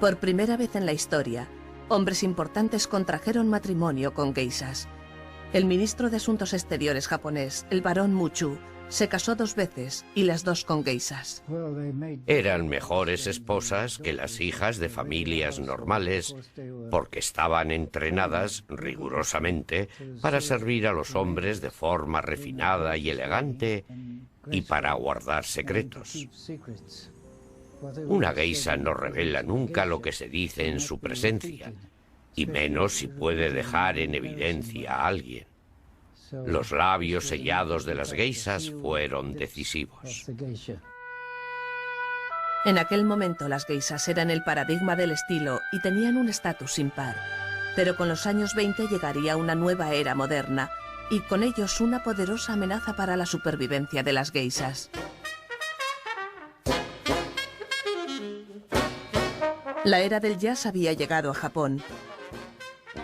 Por primera vez en la historia, hombres importantes contrajeron matrimonio con geishas. El ministro de Asuntos Exteriores japonés, el barón Muchu, se casó 2 veces y las 2 con geishas. Eran mejores esposas que las hijas de familias normales porque estaban entrenadas rigurosamente para servir a los hombres de forma refinada y elegante y para guardar secretos. Una geisha no revela nunca lo que se dice en su presencia, y menos si puede dejar en evidencia a alguien. Los labios sellados de las geishas fueron decisivos. En aquel momento las geishas eran el paradigma del estilo y tenían un estatus impar. Pero con los años 20 llegaría una nueva era moderna y con ellos una poderosa amenaza para la supervivencia de las geishas. La era del jazz había llegado a Japón.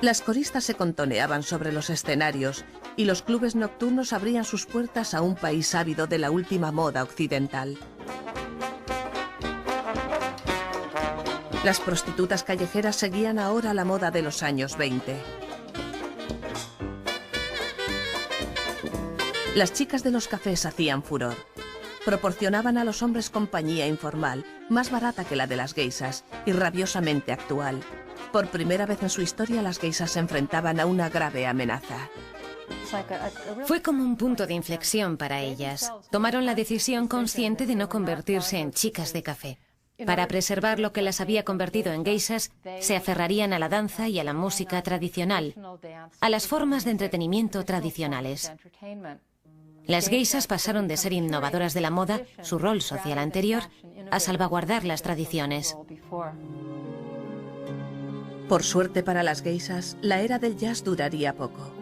Las coristas se contoneaban sobre los escenarios y los clubes nocturnos abrían sus puertas a un país ávido de la última moda occidental. Las prostitutas callejeras seguían ahora la moda de los años 20. Las chicas de los cafés hacían furor. Proporcionaban a los hombres compañía informal, más barata que la de las geishas y rabiosamente actual. Por primera vez en su historia, las geishas se enfrentaban a una grave amenaza. Fue como un punto de inflexión para ellas. Tomaron la decisión consciente de no convertirse en chicas de café. Para preservar lo que las había convertido en geishas, se aferrarían a la danza y a la música tradicional, a las formas de entretenimiento tradicionales. Las geishas pasaron de ser innovadoras de la moda, su rol social anterior, a salvaguardar las tradiciones. Por suerte para las geishas, la era del jazz duraría poco.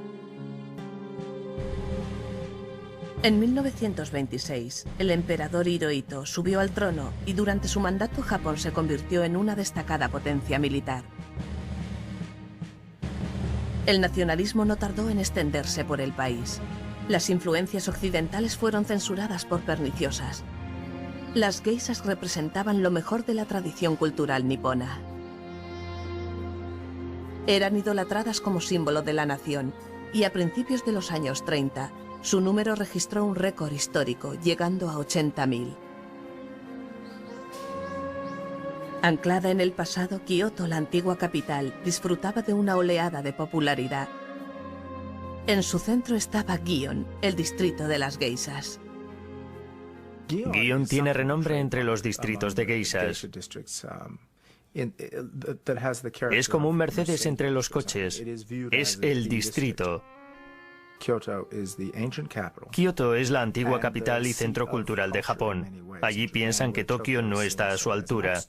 En 1926, el emperador Hirohito subió al trono y durante su mandato Japón se convirtió en una destacada potencia militar. El nacionalismo no tardó en extenderse por el país. Las influencias occidentales fueron censuradas por perniciosas. Las geishas representaban lo mejor de la tradición cultural nipona. Eran idolatradas como símbolo de la nación y a principios de los años 30, su número registró un récord histórico, llegando a 80.000. Anclada en el pasado, Kioto, la antigua capital, disfrutaba de una oleada de popularidad. En su centro estaba Gion, el distrito de las geishas. Gion tiene renombre entre los distritos de geishas. Es como un Mercedes entre los coches. Es el distrito. Kioto es la antigua capital y centro cultural de Japón. Allí piensan que Tokio no está a su altura.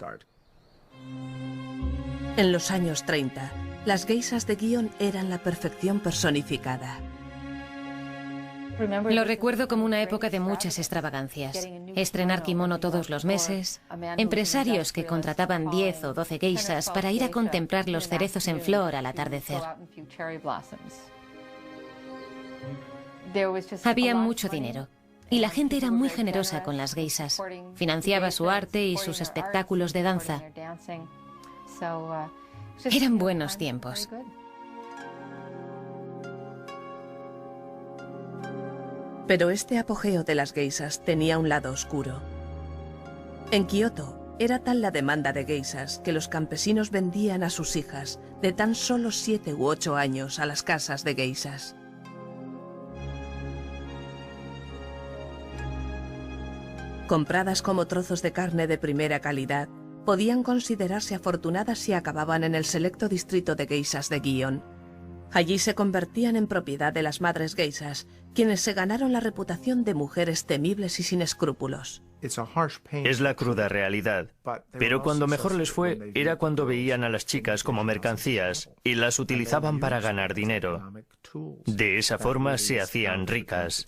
En los años 30, las geishas de Gion eran la perfección personificada. Lo recuerdo como una época de muchas extravagancias. Estrenar kimono todos los meses, empresarios que contrataban 10 o 12 geishas para ir a contemplar los cerezos en flor al atardecer. Había mucho dinero y la gente era muy generosa con las geishas. Financiaba su arte y sus espectáculos de danza. Eran buenos tiempos. Pero este apogeo de las geishas tenía un lado oscuro. En Kioto era tal la demanda de geishas que los campesinos vendían a sus hijas de tan solo 7 u 8 años a las casas de geishas. Compradas como trozos de carne de primera calidad, podían considerarse afortunadas si acababan en el selecto distrito de geishas de Gion. Allí se convertían en propiedad de las madres geishas, quienes se ganaron la reputación de mujeres temibles y sin escrúpulos. Es la cruda realidad. Pero cuando mejor les fue era cuando veían a las chicas como mercancías y las utilizaban para ganar dinero. De esa forma se hacían ricas.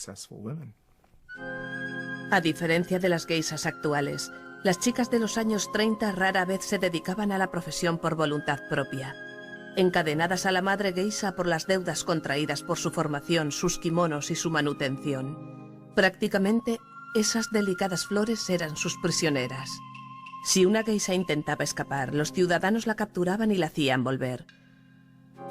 A diferencia de las geishas actuales, las chicas de los años 30 rara vez se dedicaban a la profesión por voluntad propia. Encadenadas a la madre geisha por las deudas contraídas por su formación, sus kimonos y su manutención. Prácticamente, esas delicadas flores eran sus prisioneras. Si una geisha intentaba escapar, los ciudadanos la capturaban y la hacían volver.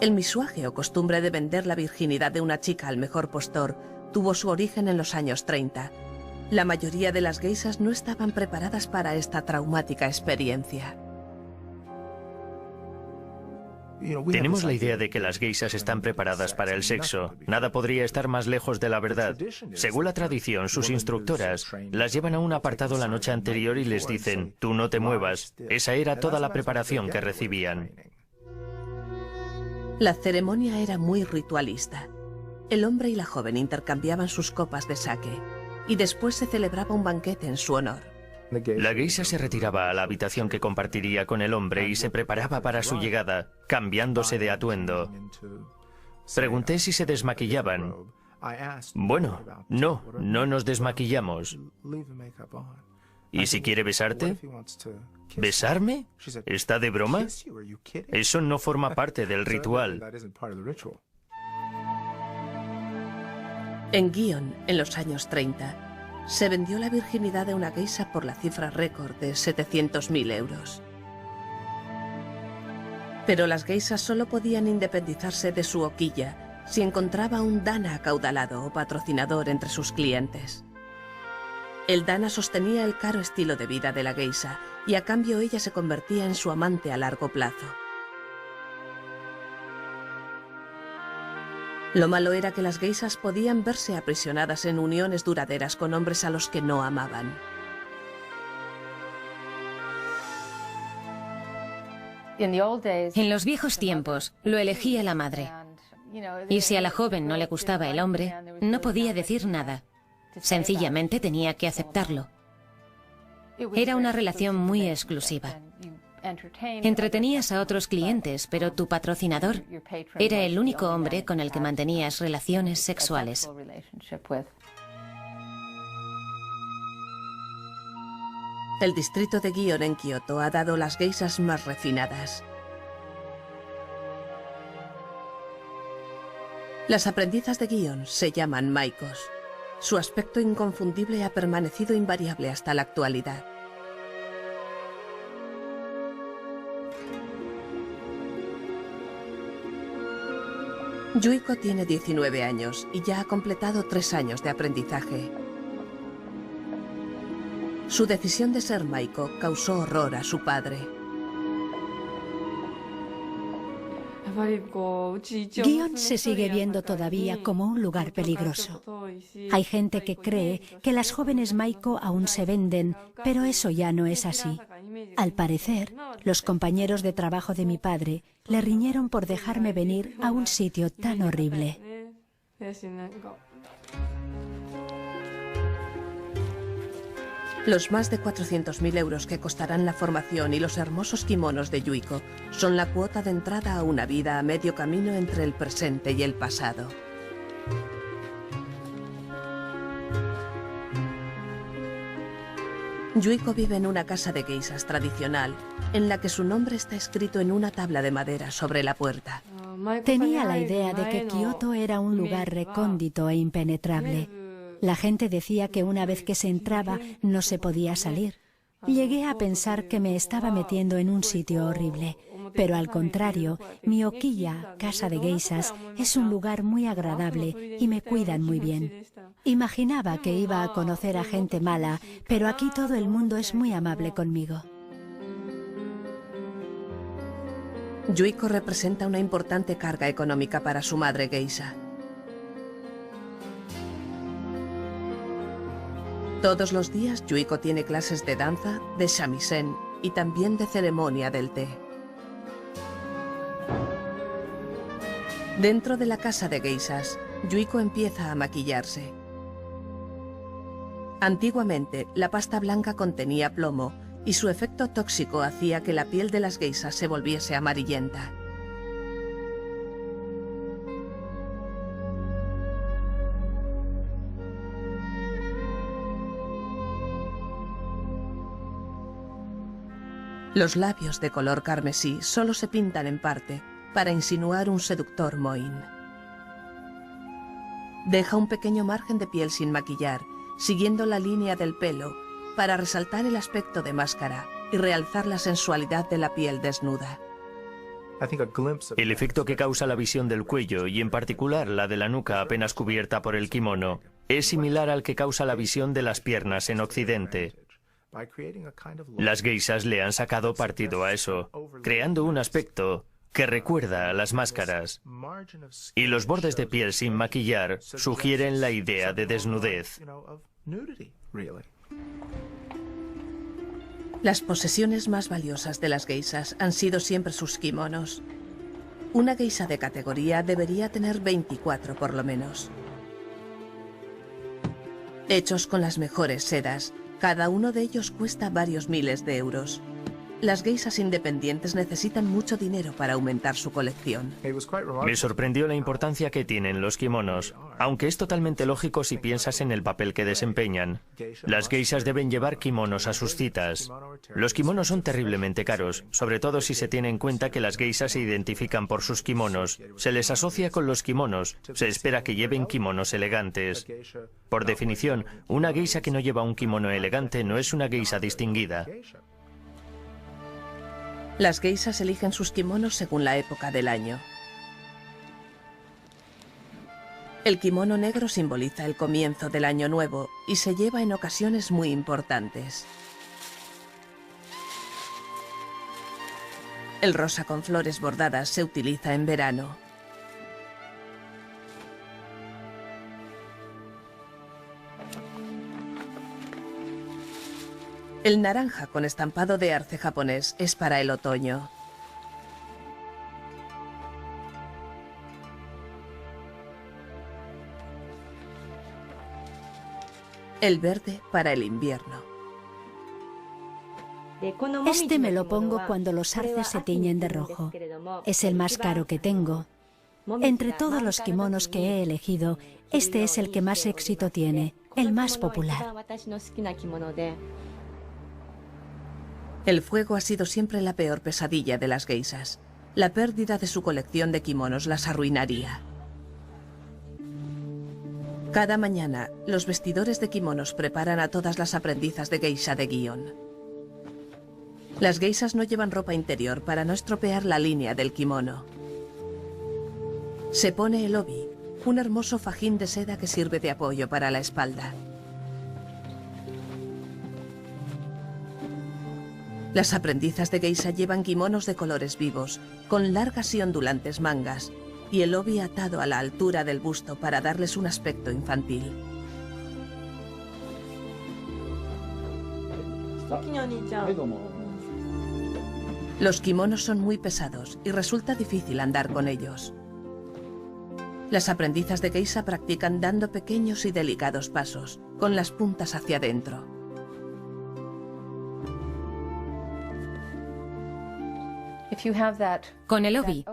El misuaje o costumbre de vender la virginidad de una chica al mejor postor tuvo su origen en los años 30. La mayoría de las geishas no estaban preparadas para esta traumática experiencia. Tenemos la idea de que las geishas están preparadas para el sexo. Nada podría estar más lejos de la verdad. Según la tradición, sus instructoras las llevan a un apartado la noche anterior y les dicen, tú no te muevas. Esa era toda la preparación que recibían. La ceremonia era muy ritualista. El hombre y la joven intercambiaban sus copas de sake y después se celebraba un banquete en su honor. La geisha se retiraba a la habitación que compartiría con el hombre y se preparaba para su llegada, cambiándose de atuendo. Pregunté si se desmaquillaban. Bueno, no nos desmaquillamos. ¿Y si quiere besarte? ¿Besarme? ¿Está de broma? Eso no forma parte del ritual. En Gion, en los años 30, se vendió la virginidad de una geisha por la cifra récord de 700.000 euros. Pero las geishas solo podían independizarse de su hoquilla si encontraba un dana acaudalado o patrocinador entre sus clientes. El dana sostenía el caro estilo de vida de la geisha y a cambio ella se convertía en su amante a largo plazo. Lo malo era que las geishas podían verse aprisionadas en uniones duraderas con hombres a los que no amaban. En los viejos tiempos lo elegía la madre. Y si a la joven no le gustaba el hombre, no podía decir nada. Sencillamente tenía que aceptarlo. Era una relación muy exclusiva. Entretenías a otros clientes, pero tu patrocinador era el único hombre con el que mantenías relaciones sexuales. El distrito de Gion en Kioto ha dado las geishas más refinadas. Las aprendizas de Gion se llaman maikos. Su aspecto inconfundible ha permanecido invariable hasta la actualidad. Yuiko tiene 19 años y ya ha completado 3 años de aprendizaje. Su decisión de ser maiko causó horror a su padre. Gion se sigue viendo todavía como un lugar peligroso. Hay gente que cree que las jóvenes maiko aún se venden, pero eso ya no es así. Al parecer, los compañeros de trabajo de mi padre le riñeron por dejarme venir a un sitio tan horrible. Los más de 400.000 euros que costarán la formación y los hermosos kimonos de Yuiko son la cuota de entrada a una vida a medio camino entre el presente y el pasado. Yuiko vive en una casa de geishas tradicional, en la que su nombre está escrito en una tabla de madera sobre la puerta. Tenía la idea de que Kioto era un lugar recóndito e impenetrable. La gente decía que una vez que se entraba no se podía salir. Llegué a pensar que me estaba metiendo en un sitio horrible, pero al contrario, mi hoquilla, casa de geishas, es un lugar muy agradable y me cuidan muy bien. Imaginaba que iba a conocer a gente mala, pero aquí todo el mundo es muy amable conmigo. Yuiko representa una importante carga económica para su madre geisha. Todos los días Yuiko tiene clases de danza, de shamisen y también de ceremonia del té. Dentro de la casa de geishas, Yuiko empieza a maquillarse. Antiguamente, la pasta blanca contenía plomo y su efecto tóxico hacía que la piel de las geishas se volviese amarillenta. Los labios de color carmesí solo se pintan en parte para insinuar un seductor mohín. Deja un pequeño margen de piel sin maquillar, siguiendo la línea del pelo, para resaltar el aspecto de máscara y realzar la sensualidad de la piel desnuda. El efecto que causa la visión del cuello, y en particular la de la nuca apenas cubierta por el kimono, es similar al que causa la visión de las piernas en Occidente. Las geishas le han sacado partido a eso, creando un aspecto que recuerda a las máscaras. Y los bordes de piel sin maquillar sugieren la idea de desnudez. Las posesiones más valiosas de las geishas han sido siempre sus kimonos. Una geisha de categoría debería tener 24 por lo menos. Hechos con las mejores sedas, cada uno de ellos cuesta varios miles de euros. Las geishas independientes necesitan mucho dinero para aumentar su colección. Me sorprendió la importancia que tienen los kimonos, aunque es totalmente lógico si piensas en el papel que desempeñan. Las geishas deben llevar kimonos a sus citas. Los kimonos son terriblemente caros, sobre todo si se tiene en cuenta que las geishas se identifican por sus kimonos. Se les asocia con los kimonos, se espera que lleven kimonos elegantes. Por definición, una geisha que no lleva un kimono elegante no es una geisha distinguida. Las geishas eligen sus kimonos según la época del año. El kimono negro simboliza el comienzo del año nuevo y se lleva en ocasiones muy importantes. El rosa con flores bordadas se utiliza en verano. El naranja con estampado de arce japonés es para el otoño. El verde para el invierno. Este me lo pongo cuando los arces se tiñen de rojo. Es el más caro que tengo. Entre todos los kimonos que he elegido, este es el que más éxito tiene, el más popular. El fuego ha sido siempre la peor pesadilla de las geishas. La pérdida de su colección de kimonos las arruinaría. Cada mañana, los vestidores de kimonos preparan a todas las aprendizas de geisha de Gion. Las geishas no llevan ropa interior para no estropear la línea del kimono. Se pone el obi, un hermoso fajín de seda que sirve de apoyo para la espalda. Las aprendizas de geisha llevan kimonos de colores vivos, con largas y ondulantes mangas, y el obi atado a la altura del busto para darles un aspecto infantil. Los kimonos son muy pesados y resulta difícil andar con ellos. Las aprendizas de geisha practican dando pequeños y delicados pasos, con las puntas hacia adentro. Con el obi,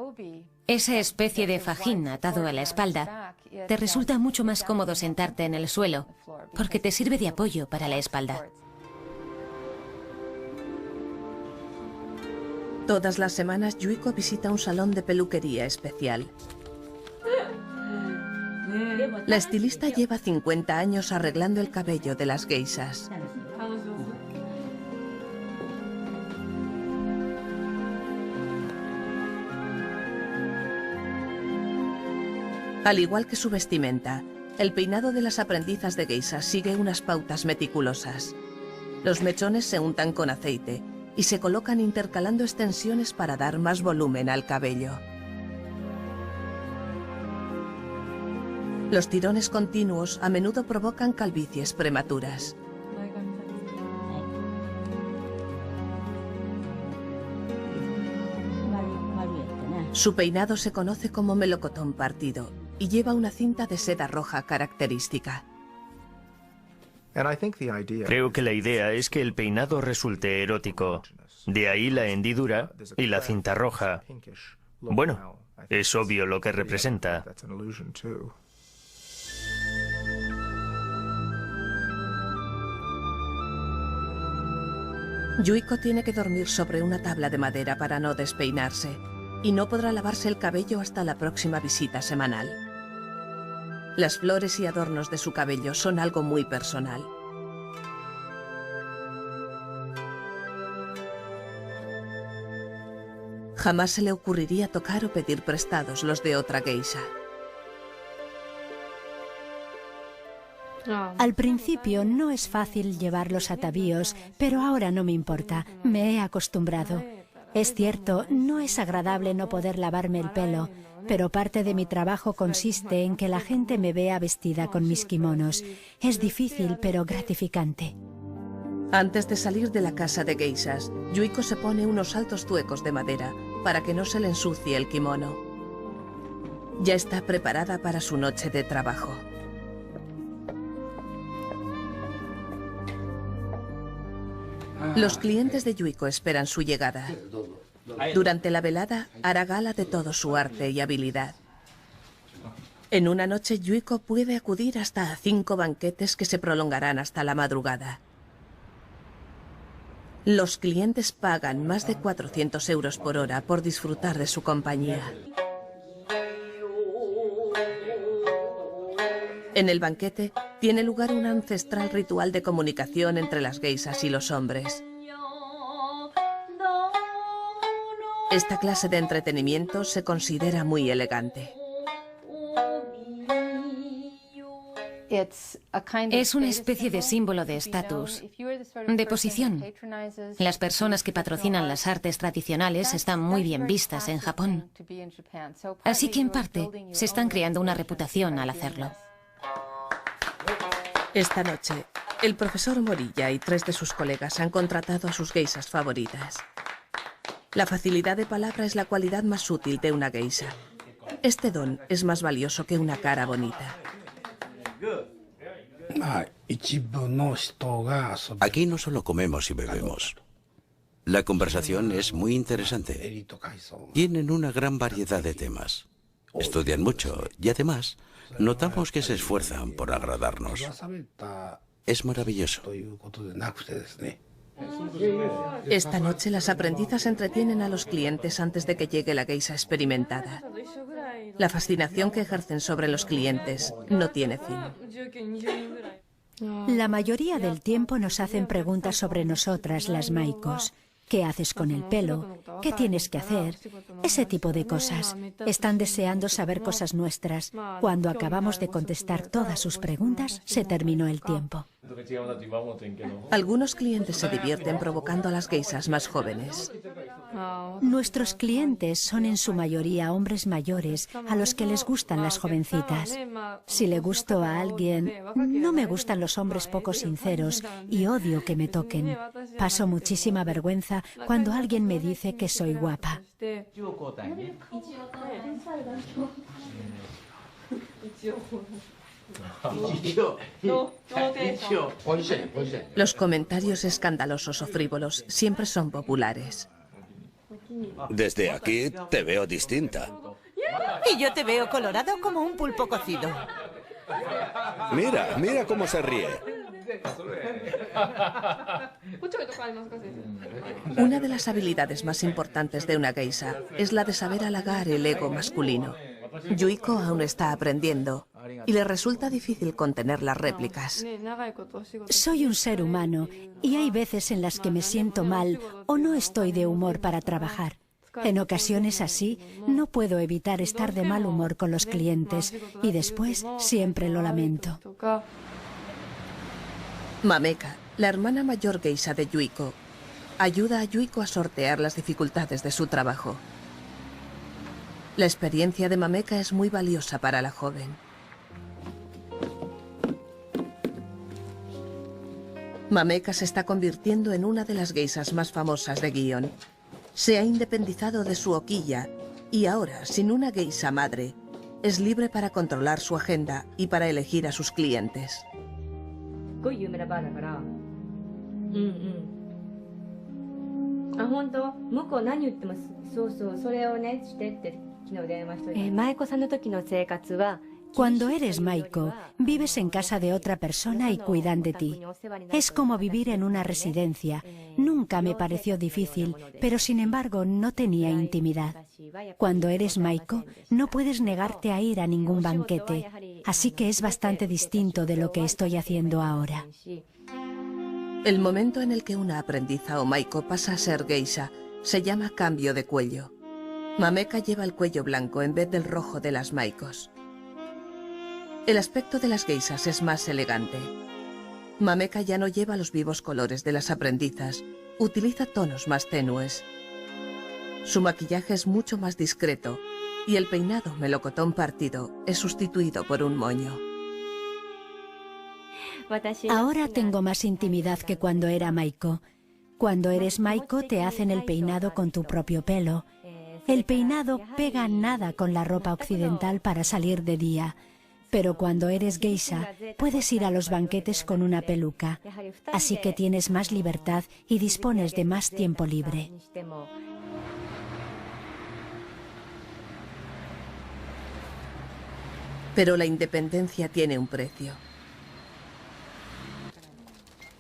esa especie de fajín atado a la espalda, te resulta mucho más cómodo sentarte en el suelo, porque te sirve de apoyo para la espalda. Todas las semanas, Yuiko visita un salón de peluquería especial. La estilista lleva 50 años arreglando el cabello de las geishas. Al igual que su vestimenta, el peinado de las aprendizas de geisha sigue unas pautas meticulosas. Los mechones se untan con aceite y se colocan intercalando extensiones para dar más volumen al cabello. Los tirones continuos a menudo provocan calvicies prematuras. Su peinado se conoce como melocotón partido y lleva una cinta de seda roja característica. Creo que la idea es que el peinado resulte erótico. De ahí la hendidura y la cinta roja. Bueno, es obvio lo que representa. Yuiko tiene que dormir sobre una tabla de madera para no despeinarse y no podrá lavarse el cabello hasta la próxima visita semanal. Las flores y adornos de su cabello son algo muy personal. Jamás se le ocurriría tocar o pedir prestados los de otra geisha. Al principio no es fácil llevar los atavíos, pero ahora no me importa, me he acostumbrado. Es cierto, no es agradable no poder lavarme el pelo, pero parte de mi trabajo consiste en que la gente me vea vestida con mis kimonos. Es difícil, pero gratificante. Antes de salir de la casa de geishas, Yuiko se pone unos altos zuecos de madera para que no se le ensucie el kimono. Ya está preparada para su noche de trabajo. Los clientes de Yuiko esperan su llegada. Durante la velada hará gala de todo su arte y habilidad. En una noche Yuiko puede acudir hasta a 5 banquetes que se prolongarán hasta la madrugada. Los clientes pagan más de 400 euros por hora por disfrutar de su compañía. En el banquete tiene lugar un ancestral ritual de comunicación entre las geishas y los hombres. Esta clase de entretenimiento se considera muy elegante. Es una especie de símbolo de estatus, de posición. Las personas que patrocinan las artes tradicionales están muy bien vistas en Japón. Así que en parte se están creando una reputación al hacerlo. Esta noche, el profesor Morilla y 3 de sus colegas han contratado a sus geishas favoritas. La facilidad de palabra es la cualidad más útil de una geisha. Este don es más valioso que una cara bonita. Aquí no solo comemos y bebemos. La conversación es muy interesante. Tienen una gran variedad de temas. Estudian mucho y además notamos que se esfuerzan por agradarnos. Es maravilloso. Esta noche las aprendizas entretienen a los clientes antes de que llegue la geisha experimentada. La fascinación que ejercen sobre los clientes no tiene fin. La mayoría del tiempo nos hacen preguntas sobre nosotras, las maikos. ¿Qué haces con el pelo? ¿Qué tienes que hacer? Ese tipo de cosas. Están deseando saber cosas nuestras. Cuando acabamos de contestar todas sus preguntas, se terminó el tiempo. Algunos clientes se divierten provocando a las geishas más jóvenes. Nuestros clientes son en su mayoría hombres mayores a los que les gustan las jovencitas. Si le gusto a alguien, no me gustan los hombres poco sinceros y odio que me toquen. Paso muchísima vergüenza cuando alguien me dice que soy guapa. Los comentarios escandalosos o frívolos siempre son populares. Desde aquí te veo distinta. Y yo te veo colorado como un pulpo cocido. Mira, mira cómo se ríe. Una de las habilidades más importantes de una geisha es la de saber halagar el ego masculino. Yuiko aún está aprendiendo y le resulta difícil contener las réplicas. Soy un ser humano y hay veces en las que me siento mal o no estoy de humor para trabajar. En ocasiones así, no puedo evitar estar de mal humor con los clientes y después siempre lo lamento. Mameka, la hermana mayor geisha de Yuiko, ayuda a Yuiko a sortear las dificultades de su trabajo. La experiencia de Mameka es muy valiosa para la joven. Mameka se está convirtiendo en una de las geishas más famosas de Gion. Se ha independizado de su hoquilla y ahora, sin una geisha madre, es libre para controlar su agenda y para elegir a sus clientes. Cuando eres maiko, vives en casa de otra persona y cuidan de ti. Es como vivir en una residencia. Nunca me pareció difícil, pero sin embargo no tenía intimidad. Cuando eres maiko, no puedes negarte a ir a ningún banquete, así que es bastante distinto de lo que estoy haciendo ahora. El momento en el que una aprendiza o maiko pasa a ser geisha se llama cambio de cuello. Mameka lleva el cuello blanco en vez del rojo de las maikos. El aspecto de las geishas es más elegante. Mameka ya no lleva los vivos colores de las aprendizas, utiliza tonos más tenues. Su maquillaje es mucho más discreto y el peinado melocotón partido es sustituido por un moño. Ahora tengo más intimidad que cuando era maiko. Cuando eres maiko te hacen el peinado con tu propio pelo. El peinado pega nada con la ropa occidental para salir de día. Pero cuando eres geisha, puedes ir a los banquetes con una peluca. Así que tienes más libertad y dispones de más tiempo libre. Pero la independencia tiene un precio.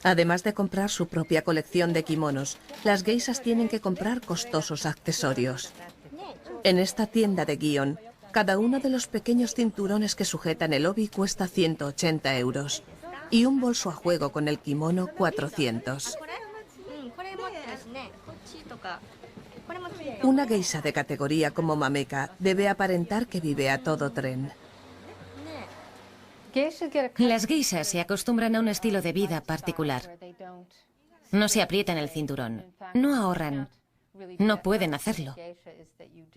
Además de comprar su propia colección de kimonos, las geishas tienen que comprar costosos accesorios. En esta tienda de Gion, cada uno de los pequeños cinturones que sujetan el obi cuesta 180 € y un bolso a juego con el kimono 400. Una geisha de categoría como Mameka debe aparentar que vive a todo tren. Las geishas se acostumbran a un estilo de vida particular. No se aprietan el cinturón, no ahorran, no pueden hacerlo.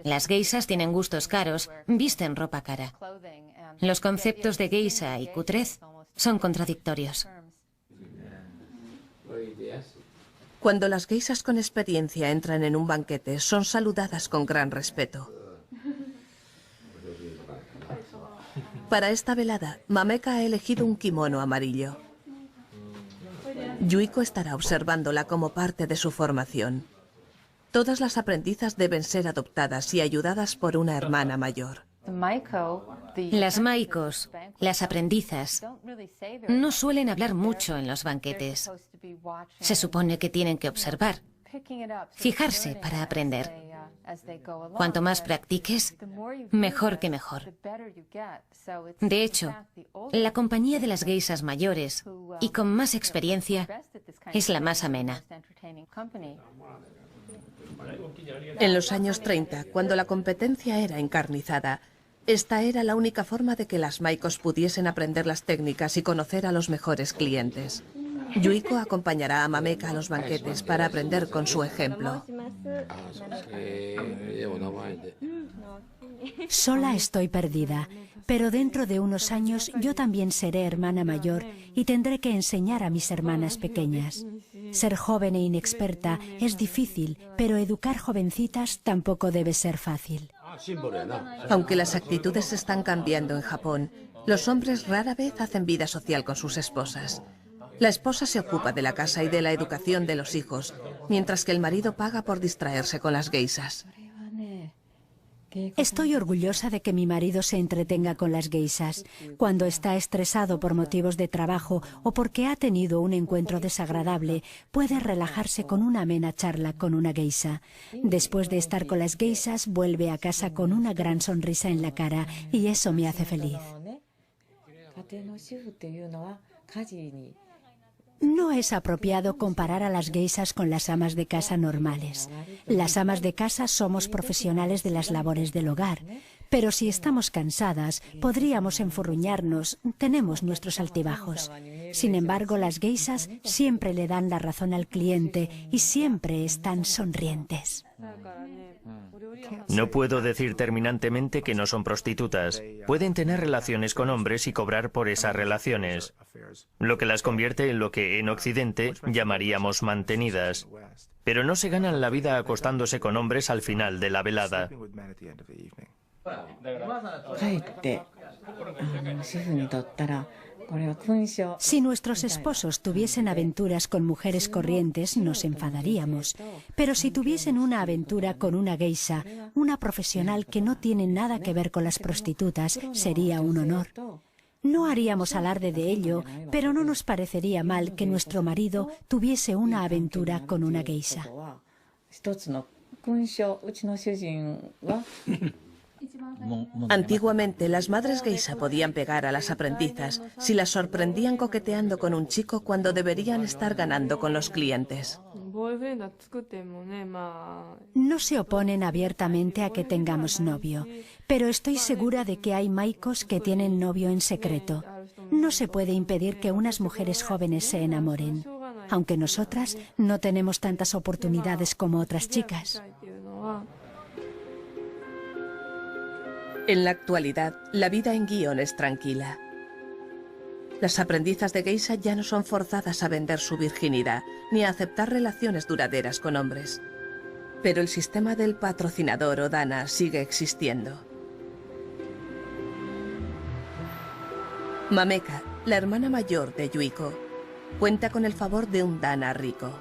Las geishas tienen gustos caros, visten ropa cara. Los conceptos de geisha y cutrez son contradictorios. Cuando las geishas con experiencia entran en un banquete, son saludadas con gran respeto. Para esta velada, Mameka ha elegido un kimono amarillo. Yuiko estará observándola como parte de su formación. Todas las aprendizas deben ser adoptadas y ayudadas por una hermana mayor. Las maikos, las aprendizas, no suelen hablar mucho en los banquetes. Se supone que tienen que observar, fijarse para aprender. Cuanto más practiques, mejor que mejor. De hecho, la compañía de las geishas mayores y con más experiencia es la más amena. En los años 30, cuando la competencia era encarnizada, esta era la única forma de que las maikos pudiesen aprender las técnicas y conocer a los mejores clientes. Yuiko acompañará a Mameka a los banquetes para aprender con su ejemplo. Sola estoy perdida, pero dentro de unos años yo también seré hermana mayor y tendré que enseñar a mis hermanas pequeñas. Ser joven e inexperta es difícil, pero educar jovencitas tampoco debe ser fácil. Aunque las actitudes están cambiando en Japón, los hombres rara vez hacen vida social con sus esposas. La esposa se ocupa de la casa y de la educación de los hijos, mientras que el marido paga por distraerse con las geishas. Estoy orgullosa de que mi marido se entretenga con las geishas. Cuando está estresado por motivos de trabajo o porque ha tenido un encuentro desagradable, puede relajarse con una amena charla con una geisha. Después de estar con las geishas, vuelve a casa con una gran sonrisa en la cara y eso me hace feliz. No es apropiado comparar a las geishas con las amas de casa normales. Las amas de casa somos profesionales de las labores del hogar, pero si estamos cansadas, podríamos enfurruñarnos, tenemos nuestros altibajos. Sin embargo, las geishas siempre le dan la razón al cliente y siempre están sonrientes. No puedo decir terminantemente que no son prostitutas. Pueden tener relaciones con hombres y cobrar por esas relaciones, lo que las convierte en lo que en Occidente llamaríamos mantenidas. Pero no se ganan la vida acostándose con hombres al final de la velada. Si nuestros esposos tuviesen aventuras con mujeres corrientes, nos enfadaríamos. Pero si tuviesen una aventura con una geisha, una profesional que no tiene nada que ver con las prostitutas, sería un honor. No haríamos alarde de ello, pero no nos parecería mal que nuestro marido tuviese una aventura con una geisha. Antiguamente, las madres geisha podían pegar a las aprendizas si las sorprendían coqueteando con un chico cuando deberían estar ganando con los clientes. No se oponen abiertamente a que tengamos novio, pero estoy segura de que hay maikos que tienen novio en secreto. No se puede impedir que unas mujeres jóvenes se enamoren, aunque nosotras no tenemos tantas oportunidades como otras chicas. En la actualidad, la vida en Gion es tranquila. Las aprendizas de geisha ya no son forzadas a vender su virginidad ni a aceptar relaciones duraderas con hombres. Pero el sistema del patrocinador o dana sigue existiendo. Mameka, la hermana mayor de Yuiko, cuenta con el favor de un dana rico.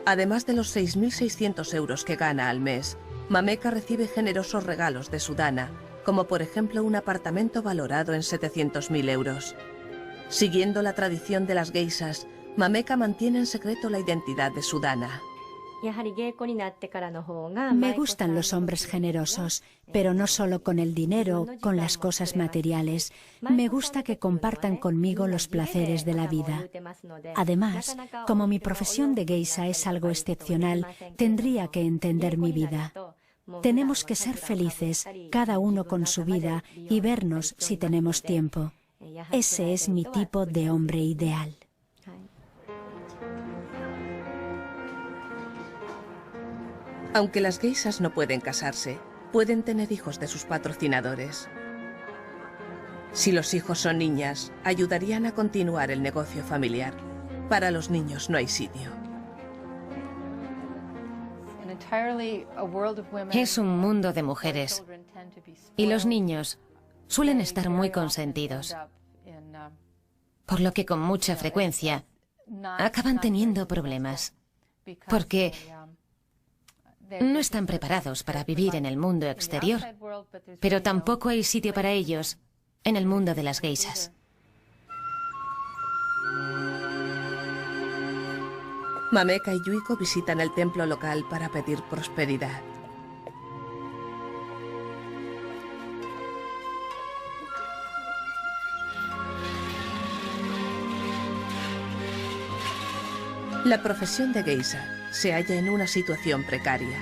Además de los 6.600 euros que gana al mes, Mameka recibe generosos regalos de su dana, como por ejemplo un apartamento valorado en 700.000 euros. Siguiendo la tradición de las geishas, Mameka mantiene en secreto la identidad de su dana. Me gustan los hombres generosos, pero no solo con el dinero, con las cosas materiales. Me gusta que compartan conmigo los placeres de la vida. Además, como mi profesión de geisha es algo excepcional, tendría que entender mi vida. Tenemos que ser felices, cada uno con su vida, y vernos si tenemos tiempo. Ese es mi tipo de hombre ideal. Aunque las geishas no pueden casarse, pueden tener hijos de sus patrocinadores. Si los hijos son niñas, ayudarían a continuar el negocio familiar. Para los niños no hay sitio. Es un mundo de mujeres y los niños suelen estar muy consentidos, por lo que con mucha frecuencia acaban teniendo problemas, porque no están preparados para vivir en el mundo exterior, pero tampoco hay sitio para ellos en el mundo de las geishas. Mameka y Yuiko visitan el templo local para pedir prosperidad. La profesión de geisha se halla en una situación precaria.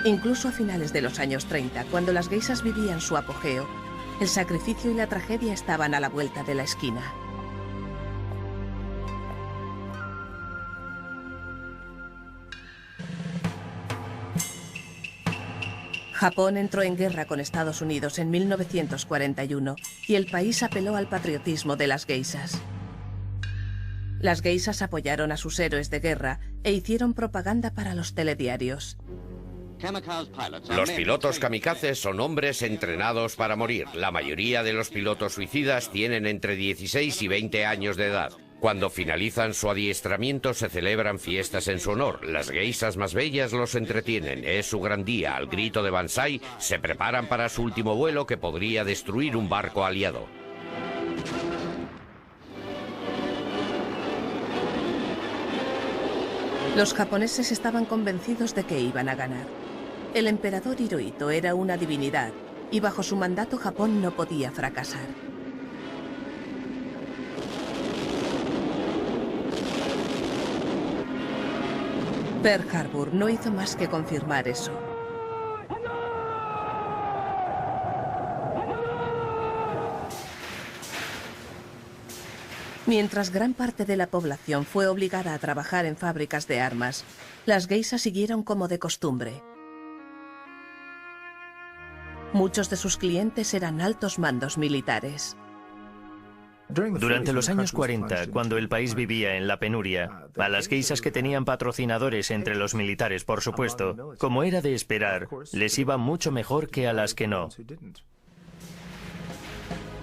Incluso a finales de los años 30, cuando las geishas vivían su apogeo, el sacrificio y la tragedia estaban a la vuelta de la esquina. Japón entró en guerra con Estados Unidos en 1941 y el país apeló al patriotismo de las geishas. Las geishas apoyaron a sus héroes de guerra e hicieron propaganda para los telediarios. Los pilotos kamikazes son hombres entrenados para morir. La mayoría de los pilotos suicidas tienen entre 16 y 20 años de edad. Cuando finalizan su adiestramiento se celebran fiestas en su honor. Las geishas más bellas los entretienen. Es su gran día. Al grito de Banzai se preparan para su último vuelo que podría destruir un barco aliado. Los japoneses estaban convencidos de que iban a ganar. El emperador Hirohito era una divinidad y bajo su mandato Japón no podía fracasar. Pearl Harbor no hizo más que confirmar eso. Mientras gran parte de la población fue obligada a trabajar en fábricas de armas, las geishas siguieron como de costumbre. Muchos de sus clientes eran altos mandos militares. Durante los años 40, cuando el país vivía en la penuria, a las geishas que tenían patrocinadores entre los militares, por supuesto, como era de esperar, les iba mucho mejor que a las que no.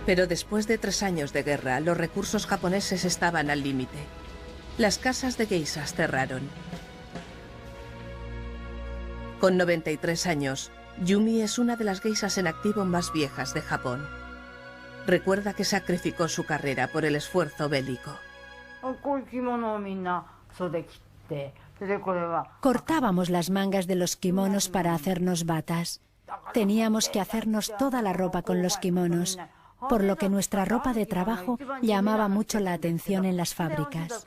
Pero después de 3 años de guerra, los recursos japoneses estaban al límite. Las casas de geishas cerraron. Con 93 años, Yumi es una de las geishas en activo más viejas de Japón. Recuerda que sacrificó su carrera por el esfuerzo bélico. Cortábamos las mangas de los kimonos para hacernos batas. Teníamos que hacernos toda la ropa con los kimonos, por lo que nuestra ropa de trabajo llamaba mucho la atención en las fábricas.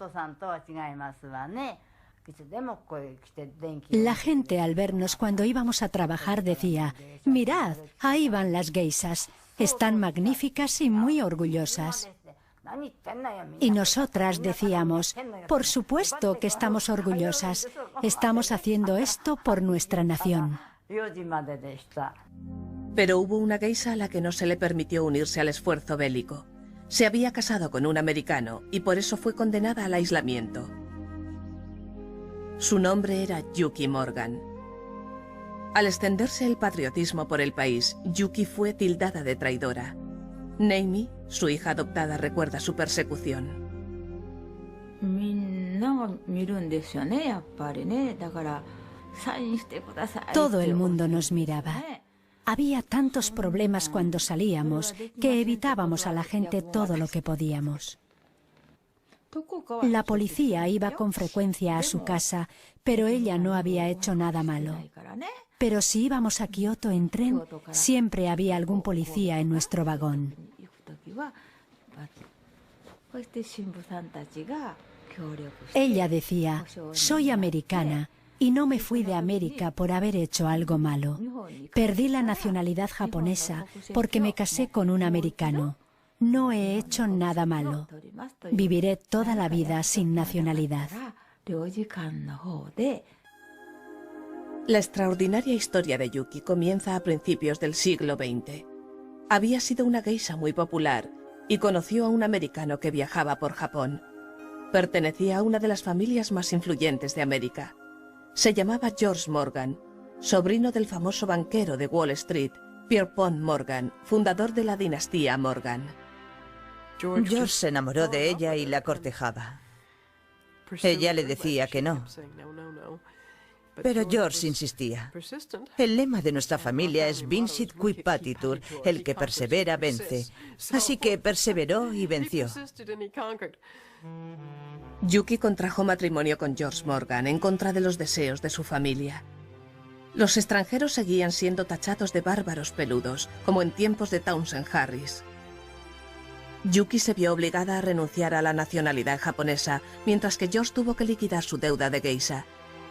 La gente al vernos cuando íbamos a trabajar decía: «Mirad, ahí van las geishas, están magníficas y muy orgullosas». Y nosotras decíamos: «Por supuesto que estamos orgullosas, estamos haciendo esto por nuestra nación». Pero hubo una geisha a la que no se le permitió unirse al esfuerzo bélico. Se había casado con un americano y por eso fue condenada al aislamiento. Su nombre era Yuki Morgan. Al extenderse el patriotismo por el país, Yuki fue tildada de traidora. Neimi, su hija adoptada, recuerda su persecución. Todo el mundo nos miraba. Había tantos problemas cuando salíamos que evitábamos a la gente todo lo que podíamos. La policía iba con frecuencia a su casa, pero ella no había hecho nada malo. Pero si íbamos a Kioto en tren, siempre había algún policía en nuestro vagón. Ella decía: «Soy americana y no me fui de América por haber hecho algo malo. Perdí la nacionalidad japonesa porque me casé con un americano. No he hecho nada malo. Viviré toda la vida sin nacionalidad». La extraordinaria historia de Yuki comienza a principios del siglo XX. Había sido una geisha muy popular y conoció a un americano que viajaba por Japón. Pertenecía a una de las familias más influyentes de América. Se llamaba George Morgan, sobrino del famoso banquero de Wall Street, Pierpont Morgan, fundador de la dinastía Morgan. George se enamoró de ella y la cortejaba. Ella le decía que no. Pero George insistía. El lema de nuestra familia es Vincit qui patitur, el que persevera vence. Así que perseveró y venció. Yuki contrajo matrimonio con George Morgan en contra de los deseos de su familia. Los extranjeros seguían siendo tachados de bárbaros peludos, como en tiempos de Townsend Harris. Yuki se vio obligada a renunciar a la nacionalidad japonesa, mientras que George tuvo que liquidar su deuda de geisha.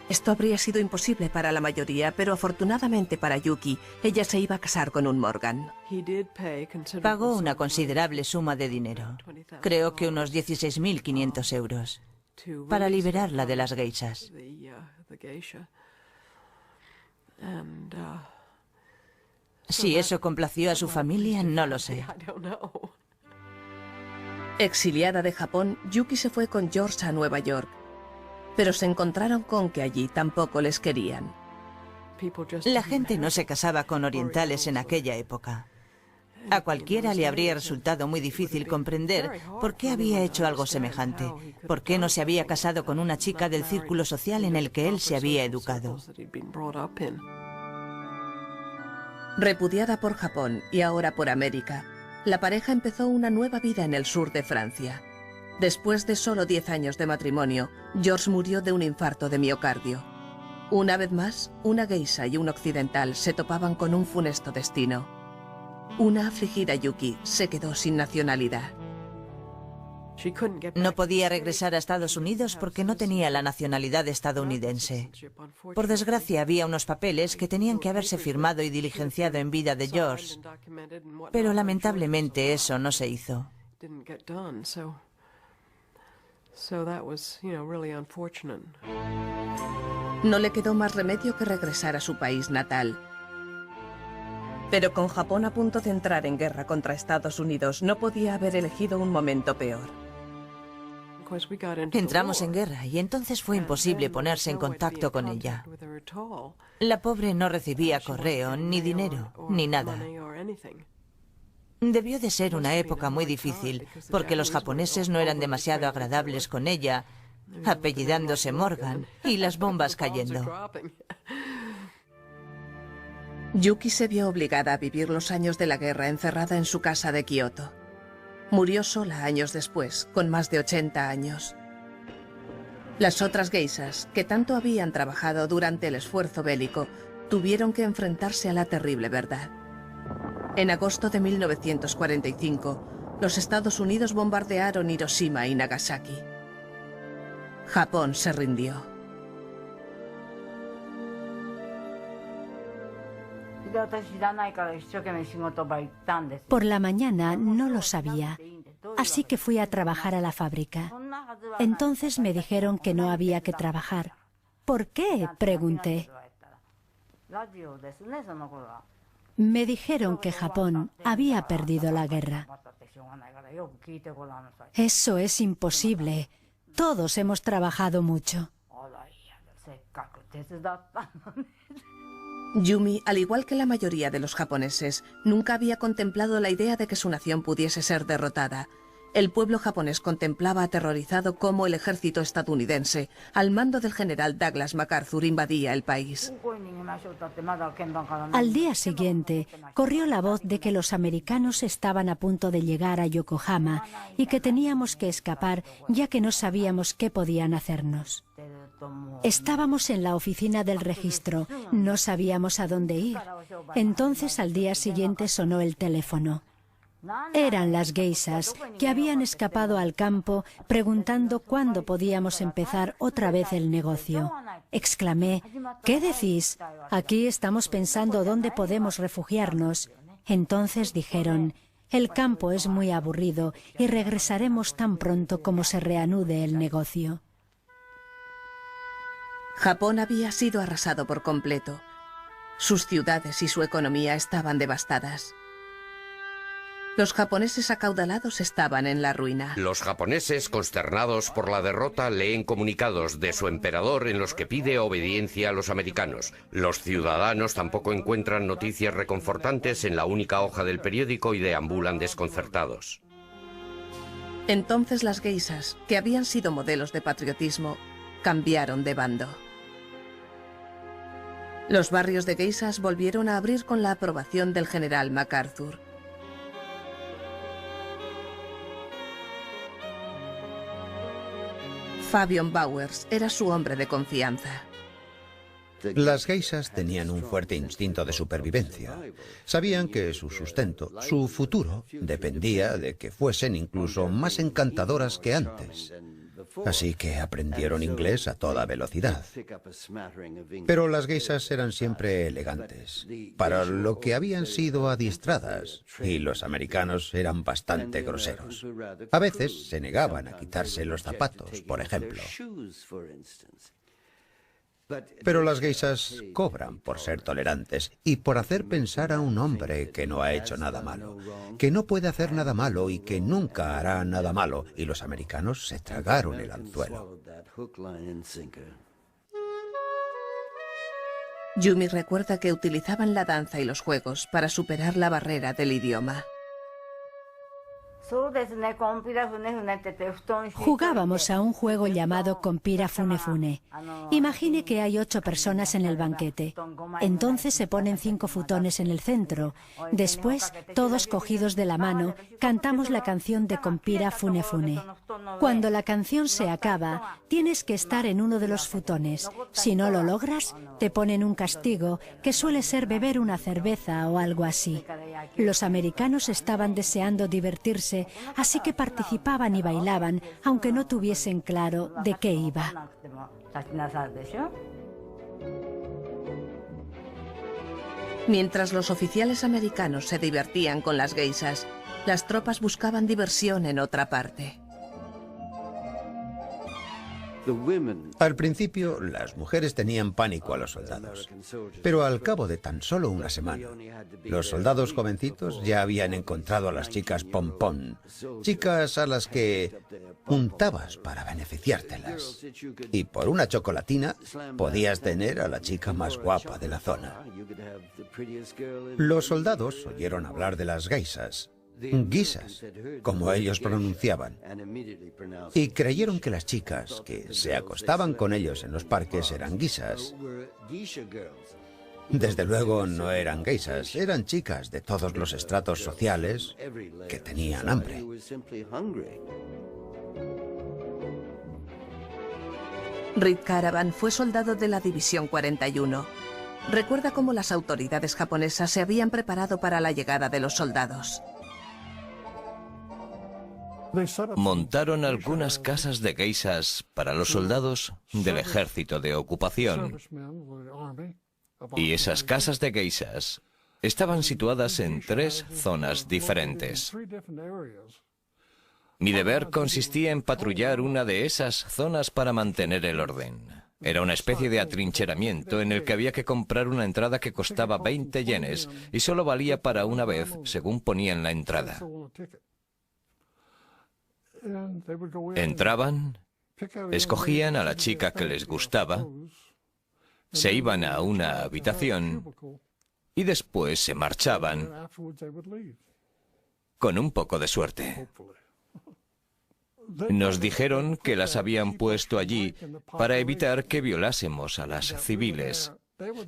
Esto habría sido imposible para la mayoría, pero afortunadamente para Yuki, ella se iba a casar con un Morgan. Pagó una considerable suma de dinero, creo que unos 16.500 euros, para liberarla de las geishas. Si eso complació a su familia, no lo sé. Exiliada de Japón, Yuki se fue con George a Nueva York, pero se encontraron con que allí tampoco les querían. La gente no se casaba con orientales en aquella época. A cualquiera le habría resultado muy difícil comprender por qué había hecho algo semejante, por qué no se había casado con una chica del círculo social en el que él se había educado. Repudiada por Japón y ahora por América, la pareja empezó una nueva vida en el sur de Francia. Después de solo 10 años de matrimonio, George murió de un infarto de miocardio. Una vez más, una geisha y un occidental se topaban con un funesto destino. Una afligida Yuki se quedó sin nacionalidad. No podía regresar a Estados Unidos porque no tenía la nacionalidad estadounidense. Por desgracia, había unos papeles que tenían que haberse firmado y diligenciado en vida de George, pero lamentablemente eso no se hizo. No le quedó más remedio que regresar a su país natal. Pero con Japón a punto de entrar en guerra contra Estados Unidos, no podía haber elegido un momento peor. Entramos en guerra y entonces fue imposible ponerse en contacto con ella. La pobre no recibía correo, ni dinero, ni nada. Debió de ser una época muy difícil, porque los japoneses no eran demasiado agradables con ella, apellidándose Morgan, y las bombas cayendo. Yuki se vio obligada a vivir los años de la guerra encerrada en su casa de Kioto. Murió sola años después, con más de 80 años. Las otras geishas, que tanto habían trabajado durante el esfuerzo bélico, tuvieron que enfrentarse a la terrible verdad. En agosto de 1945, los Estados Unidos bombardearon Hiroshima y Nagasaki. Japón se rindió. Por la mañana no lo sabía, así que fui a trabajar a la fábrica. Entonces me dijeron que no había que trabajar. ¿Por qué?, pregunté. Me dijeron que Japón había perdido la guerra. Eso es imposible. Todos hemos trabajado mucho. Yumi, al igual que la mayoría de los japoneses, nunca había contemplado la idea de que su nación pudiese ser derrotada. El pueblo japonés contemplaba aterrorizado cómo el ejército estadounidense, al mando del general Douglas MacArthur, invadía el país. Al día siguiente, corrió la voz de que los americanos estaban a punto de llegar a Yokohama y que teníamos que escapar ya que no sabíamos qué podían hacernos. Estábamos en la oficina del registro, no sabíamos a dónde ir. Entonces al día siguiente sonó el teléfono. Eran las geishas que habían escapado al campo preguntando cuándo podíamos empezar otra vez el negocio. Exclamé, ¿qué decís? Aquí estamos pensando dónde podemos refugiarnos. Entonces dijeron, el campo es muy aburrido y regresaremos tan pronto como se reanude el negocio. Japón había sido arrasado por completo. Sus ciudades y su economía estaban devastadas. Los japoneses acaudalados estaban en la ruina. Los japoneses, consternados por la derrota, leen comunicados de su emperador en los que pide obediencia a los americanos. Los ciudadanos tampoco encuentran noticias reconfortantes en la única hoja del periódico y deambulan desconcertados. Entonces las geishas, que habían sido modelos de patriotismo, cambiaron de bando. Los barrios de geishas volvieron a abrir con la aprobación del general MacArthur. Fabian Bowers era su hombre de confianza. Las geishas tenían un fuerte instinto de supervivencia. Sabían que su sustento, su futuro, dependía de que fuesen incluso más encantadoras que antes. Así que aprendieron inglés a toda velocidad. Pero las geishas eran siempre elegantes, para lo que habían sido adiestradas, y los americanos eran bastante groseros. A veces se negaban a quitarse los zapatos, por ejemplo. Pero las geishas cobran por ser tolerantes y por hacer pensar a un hombre que no ha hecho nada malo, que no puede hacer nada malo y que nunca hará nada malo, y los americanos se tragaron el anzuelo. Yumi recuerda que utilizaban la danza y los juegos para superar la barrera del idioma. Jugábamos a un juego llamado Compira Fune Fune. Imagine que hay 8 personas en el banquete. Entonces se ponen 5 futones en el centro. Después, todos cogidos de la mano, cantamos la canción de Compira Fune Fune. Cuando la canción se acaba, tienes que estar en uno de los futones. Si no lo logras, te ponen un castigo, que suele ser beber una cerveza o algo así. Los americanos estaban deseando divertirse, así que participaban y bailaban, aunque no tuviesen claro de qué iba. Mientras los oficiales americanos se divertían con las geishas, las tropas buscaban diversión en otra parte. Al principio, las mujeres tenían pánico a los soldados, pero al cabo de tan solo una semana, los soldados jovencitos ya habían encontrado a las chicas pompón, chicas a las que untabas para beneficiártelas. Y por una chocolatina podías tener a la chica más guapa de la zona. Los soldados oyeron hablar de las geishas, guisas, como ellos pronunciaban, y creyeron que las chicas que se acostaban con ellos en los parques eran guisas. Desde luego no eran geishas, eran chicas de todos los estratos sociales que tenían hambre. Reed Caravan fue soldado de la División 41. recuerda cómo las autoridades japonesas se habían preparado para la llegada de los soldados. Montaron algunas casas de geishas para los soldados del ejército de ocupación. Y esas casas de geishas estaban situadas en 3 zonas diferentes. Mi deber consistía en patrullar una de esas zonas para mantener el orden. Era una especie de atrincheramiento en el que había que comprar una entrada que costaba 20 yenes y solo valía para una vez, según ponía en la entrada. Entraban, escogían a la chica que les gustaba, se iban a una habitación y después se marchaban con un poco de suerte. Nos dijeron que las habían puesto allí para evitar que violásemos a las civiles,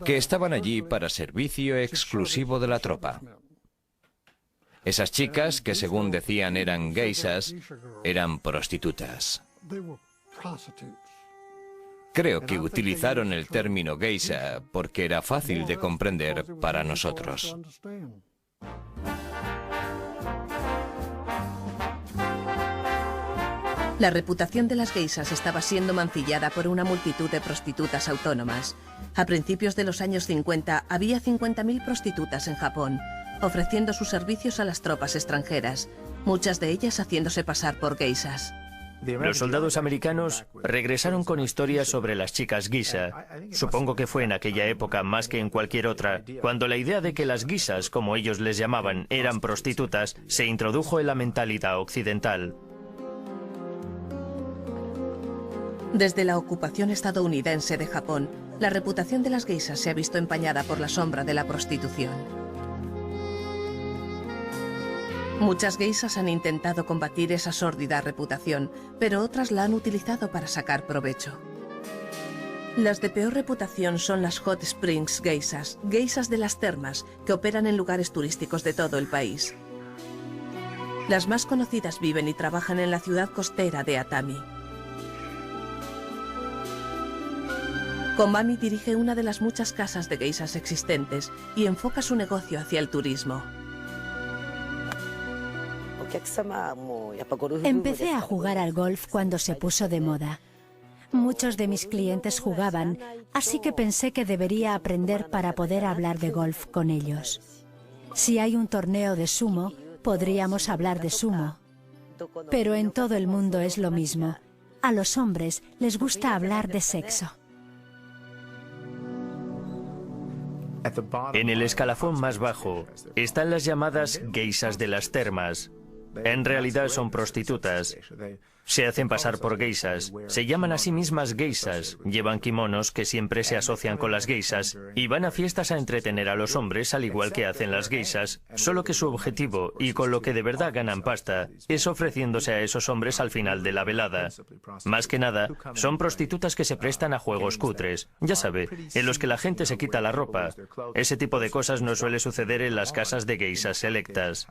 que estaban allí para servicio exclusivo de la tropa. Esas chicas, que según decían eran geishas, eran prostitutas. Creo que utilizaron el término geisha porque era fácil de comprender para nosotros. La reputación de las geishas estaba siendo mancillada por una multitud de prostitutas autónomas. A principios de los años 50 había 50.000 prostitutas en Japón, ofreciendo sus servicios a las tropas extranjeras, muchas de ellas haciéndose pasar por geishas. Los soldados americanos regresaron con historias sobre las chicas geisha. Supongo que fue en aquella época más que en cualquier otra, cuando la idea de que las geishas, como ellos les llamaban, eran prostitutas, se introdujo en la mentalidad occidental. Desde la ocupación estadounidense de Japón, la reputación de las geishas se ha visto empañada por la sombra de la prostitución. Muchas geishas han intentado combatir esa sórdida reputación, pero otras la han utilizado para sacar provecho. Las de peor reputación son las Hot Springs geishas, geishas de las termas, que operan en lugares turísticos de todo el país. Las más conocidas viven y trabajan en la ciudad costera de Atami. Komami dirige una de las muchas casas de geishas existentes y enfoca su negocio hacia el turismo. Empecé a jugar al golf cuando se puso de moda. Muchos de mis clientes jugaban, así que pensé que debería aprender para poder hablar de golf con ellos. Si hay un torneo de sumo, podríamos hablar de sumo. Pero en todo el mundo es lo mismo. A los hombres les gusta hablar de sexo. En el escalafón más bajo están las llamadas geishas de las termas. En realidad son prostitutas. Se hacen pasar por geishas. Se llaman a sí mismas geishas. Llevan kimonos que siempre se asocian con las geishas y van a fiestas a entretener a los hombres al igual que hacen las geishas, solo que su objetivo, y con lo que de verdad ganan pasta, es ofreciéndose a esos hombres al final de la velada. Más que nada, son prostitutas que se prestan a juegos cutres, ya sabe, en los que la gente se quita la ropa. Ese tipo de cosas no suele suceder en las casas de geishas selectas.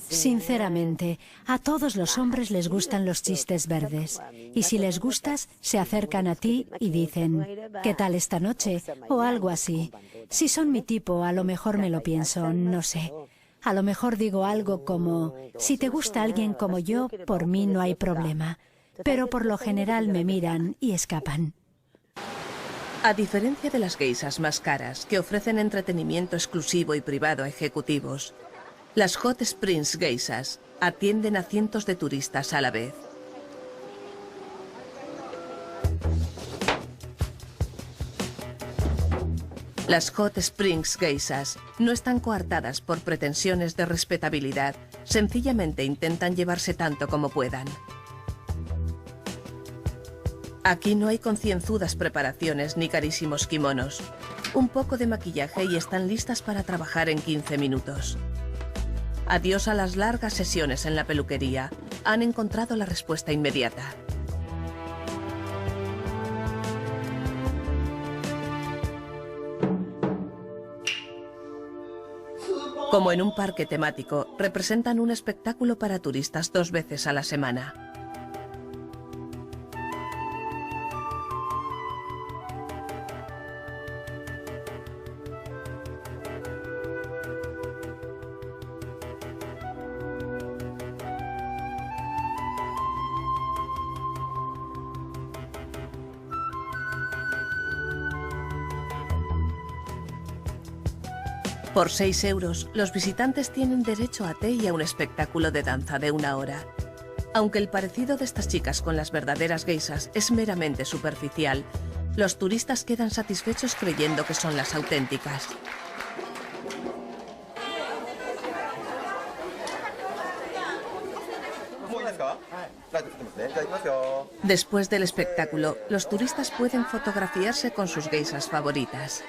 Sinceramente, a todos los hombres les gustan los chistes verdes. Y si les gustas, se acercan a ti y dicen, ¿qué tal esta noche? O algo así. Si son mi tipo, a lo mejor me lo pienso, no sé. A lo mejor digo algo como, si te gusta alguien como yo, por mí no hay problema. Pero por lo general me miran y escapan. A diferencia de las geishas más caras, que ofrecen entretenimiento exclusivo y privado a ejecutivos, las Hot Springs geishas atienden a cientos de turistas a la vez. Las Hot Springs geishas no están coartadas por pretensiones de respetabilidad, sencillamente intentan llevarse tanto como puedan. Aquí no hay concienzudas preparaciones ni carísimos kimonos. Un poco de maquillaje y están listas para trabajar en 15 minutos. Adiós a las largas sesiones en la peluquería. Han encontrado la respuesta inmediata. Como en un parque temático, representan un espectáculo para turistas 2 veces a la semana. Por 6 euros, los visitantes tienen derecho a té y a un espectáculo de danza de 1 hora. Aunque el parecido de estas chicas con las verdaderas geishas es meramente superficial, los turistas quedan satisfechos creyendo que son las auténticas. Después del espectáculo, los turistas pueden fotografiarse con sus geishas favoritas.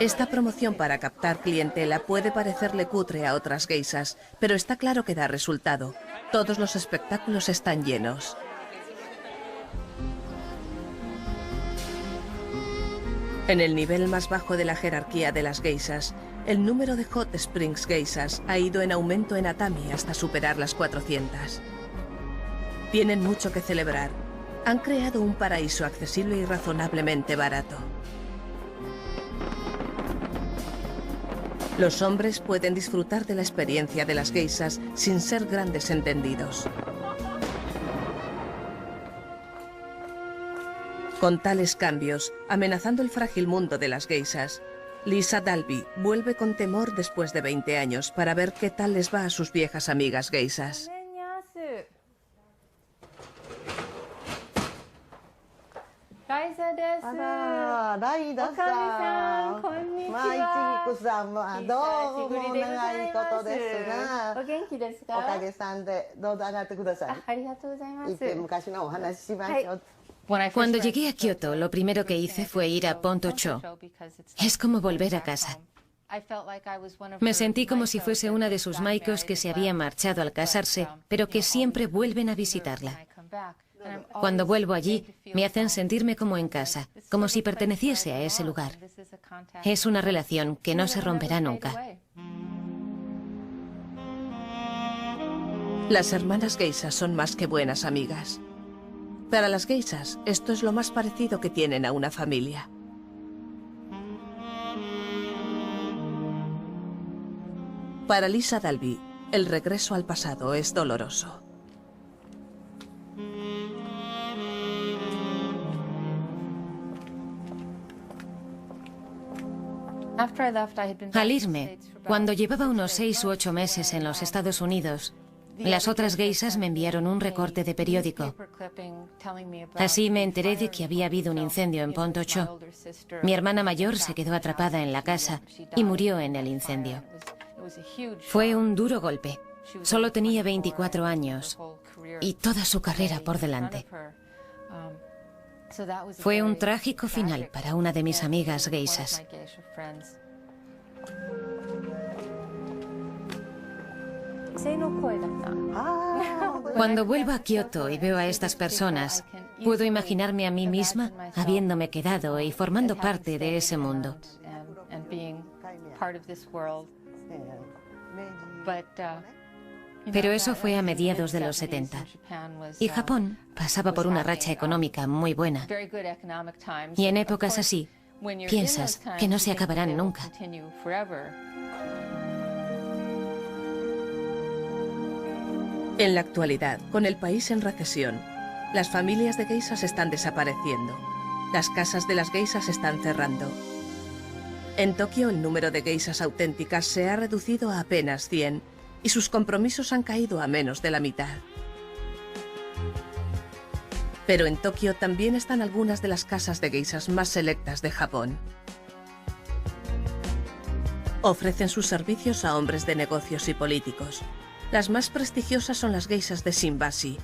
Esta promoción para captar clientela puede parecerle cutre a otras geishas, pero está claro que da resultado. Todos los espectáculos están llenos. En el nivel más bajo de la jerarquía de las geishas, el número de Hot Springs geishas ha ido en aumento en Atami hasta superar las 400. Tienen mucho que celebrar. Han creado un paraíso accesible y razonablemente barato. Los hombres pueden disfrutar de la experiencia de las geishas sin ser grandes entendidos. Con tales cambios, amenazando el frágil mundo de las geishas, Lisa Dalby vuelve con temor después de 20 años para ver qué tal les va a sus viejas amigas geishas. Cuando llegué a Kioto, lo primero que hice fue ir a Ponto-cho. Es como volver a casa. Me sentí como si fuese una de sus maikos que se había marchado al casarse, pero que siempre vuelven a visitarla. Cuando vuelvo allí, me hacen sentirme como en casa, como si perteneciese a ese lugar. Es una relación que no se romperá nunca. Las hermanas geishas son más que buenas amigas. Para las geishas, esto es lo más parecido que tienen a una familia. Para Lisa Dalby, el regreso al pasado es doloroso. Al irme, cuando llevaba unos 6 u 8 meses en los Estados Unidos, las otras geishas me enviaron un recorte de periódico. Así me enteré de que había habido un incendio en Ponto-cho. Mi hermana mayor se quedó atrapada en la casa y murió en el incendio. Fue un duro golpe. Solo tenía 24 años y toda su carrera por delante. Fue un trágico final para una de mis amigas geishas. Cuando vuelvo a Kioto y veo a estas personas, puedo imaginarme a mí misma habiéndome quedado y formando parte de ese mundo. Pero eso fue a mediados de los 70. Y Japón pasaba por una racha económica muy buena. Y en épocas así, piensas que no se acabarán nunca. En la actualidad, con el país en recesión, las familias de geishas están desapareciendo. Las casas de las geishas están cerrando. En Tokio, el número de geishas auténticas se ha reducido a apenas 100 y sus compromisos han caído a menos de la mitad. Pero en Tokio también están algunas de las casas de geishas más selectas de Japón. Ofrecen sus servicios a hombres de negocios y políticos. Las más prestigiosas son las geishas de Shimbashi.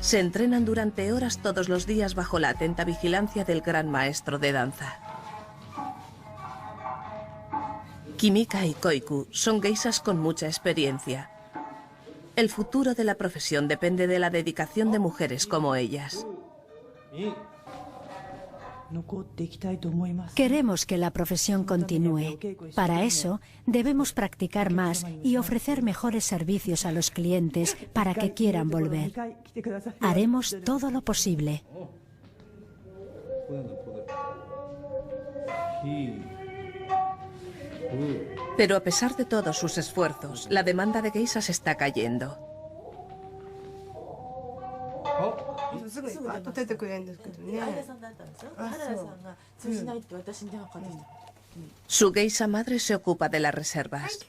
Se entrenan durante horas todos los días bajo la atenta vigilancia del gran maestro de danza. Kimika y Koiku son geishas con mucha experiencia. El futuro de la profesión depende de la dedicación de mujeres como ellas. Queremos que la profesión continúe. Para eso, debemos practicar más y ofrecer mejores servicios a los clientes para que quieran volver. Haremos todo lo posible. Pero a pesar de todos sus esfuerzos, la demanda de geishas está cayendo. Su geisha madre se ocupa de las reservas.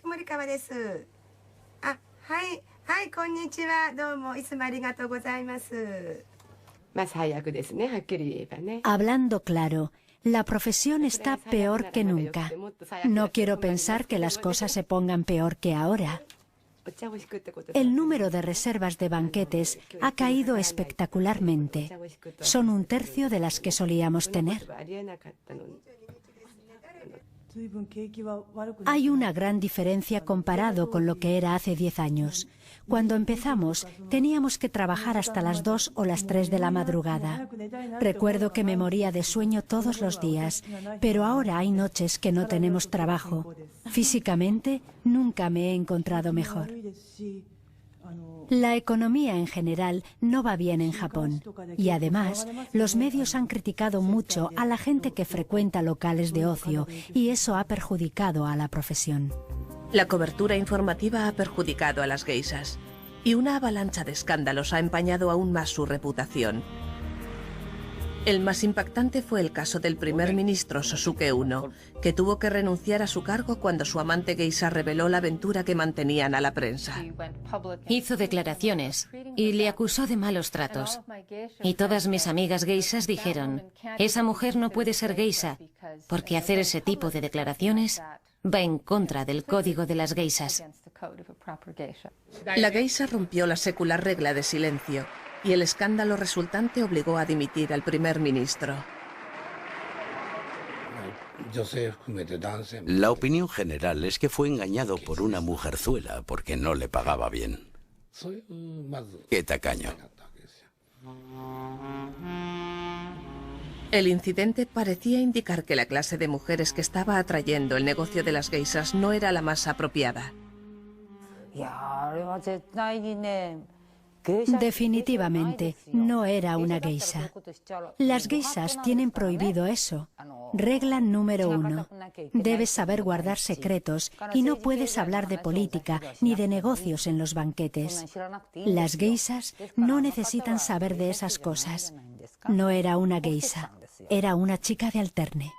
Hablando claro, la profesión está peor que nunca. No quiero pensar que las cosas se pongan peor que ahora. El número de reservas de banquetes ha caído espectacularmente. Son un tercio de las que solíamos tener. Hay una gran diferencia comparado con lo que era hace 10 años. Cuando empezamos, teníamos que trabajar hasta las 2 o las 3 de la madrugada. Recuerdo que me moría de sueño todos los días, pero ahora hay noches que no tenemos trabajo. Físicamente, nunca me he encontrado mejor. La economía en general no va bien en Japón y además los medios han criticado mucho a la gente que frecuenta locales de ocio y eso ha perjudicado a la profesión. La cobertura informativa ha perjudicado a las geishas y una avalancha de escándalos ha empañado aún más su reputación. El más impactante fue el caso del primer ministro Sosuke I, que tuvo que renunciar a su cargo cuando su amante geisha reveló la aventura que mantenían a la prensa. Hizo declaraciones y le acusó de malos tratos. Y todas mis amigas geishas dijeron, esa mujer no puede ser geisha, porque hacer ese tipo de declaraciones va en contra del código de las geishas. La geisha rompió la secular regla de silencio y el escándalo resultante obligó a dimitir al primer ministro. La opinión general es que fue engañado por una mujerzuela porque no le pagaba bien. ¡Qué tacaño! El incidente parecía indicar que la clase de mujeres que estaba atrayendo el negocio de las geishas no era la más apropiada. Definitivamente no era una geisha. Las geishas tienen prohibido eso. Regla número 1. Debes saber guardar secretos y no puedes hablar de política ni de negocios en los banquetes. Las geishas no necesitan saber de esas cosas. No era una geisha, era una chica de alterne.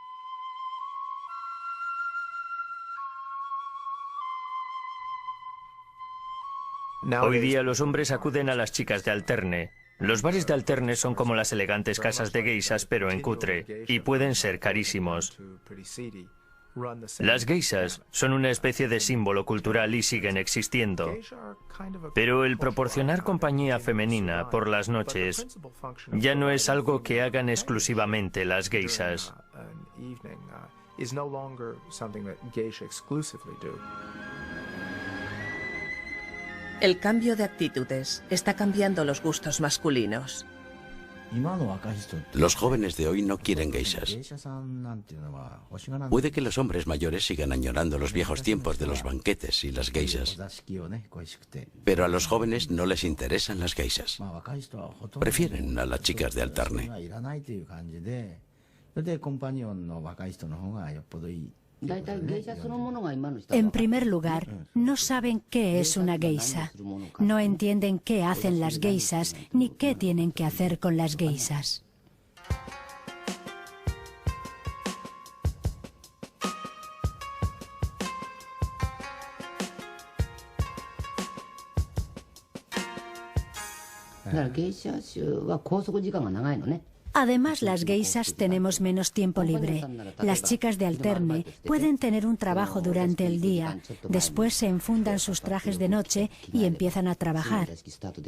Hoy día los hombres acuden a las chicas de alterne. Los bares de alterne son como las elegantes casas de geishas, pero en cutre, y pueden ser carísimos. Las geishas son una especie de símbolo cultural y siguen existiendo. Pero el proporcionar compañía femenina por las noches ya no es algo que hagan exclusivamente las geishas. El cambio de actitudes está cambiando los gustos masculinos. Los jóvenes de hoy no quieren geishas. Puede que los hombres mayores sigan añorando los viejos tiempos de los banquetes y las geishas. Pero a los jóvenes no les interesan las geishas. Prefieren a las chicas de alterne. En primer lugar, no saben qué es una geisha. No entienden qué hacen las geishas ni qué tienen que hacer con las geishas. Además, las geishas tenemos menos tiempo libre. Las chicas de alterne pueden tener un trabajo durante el día, después se enfundan sus trajes de noche y empiezan a trabajar.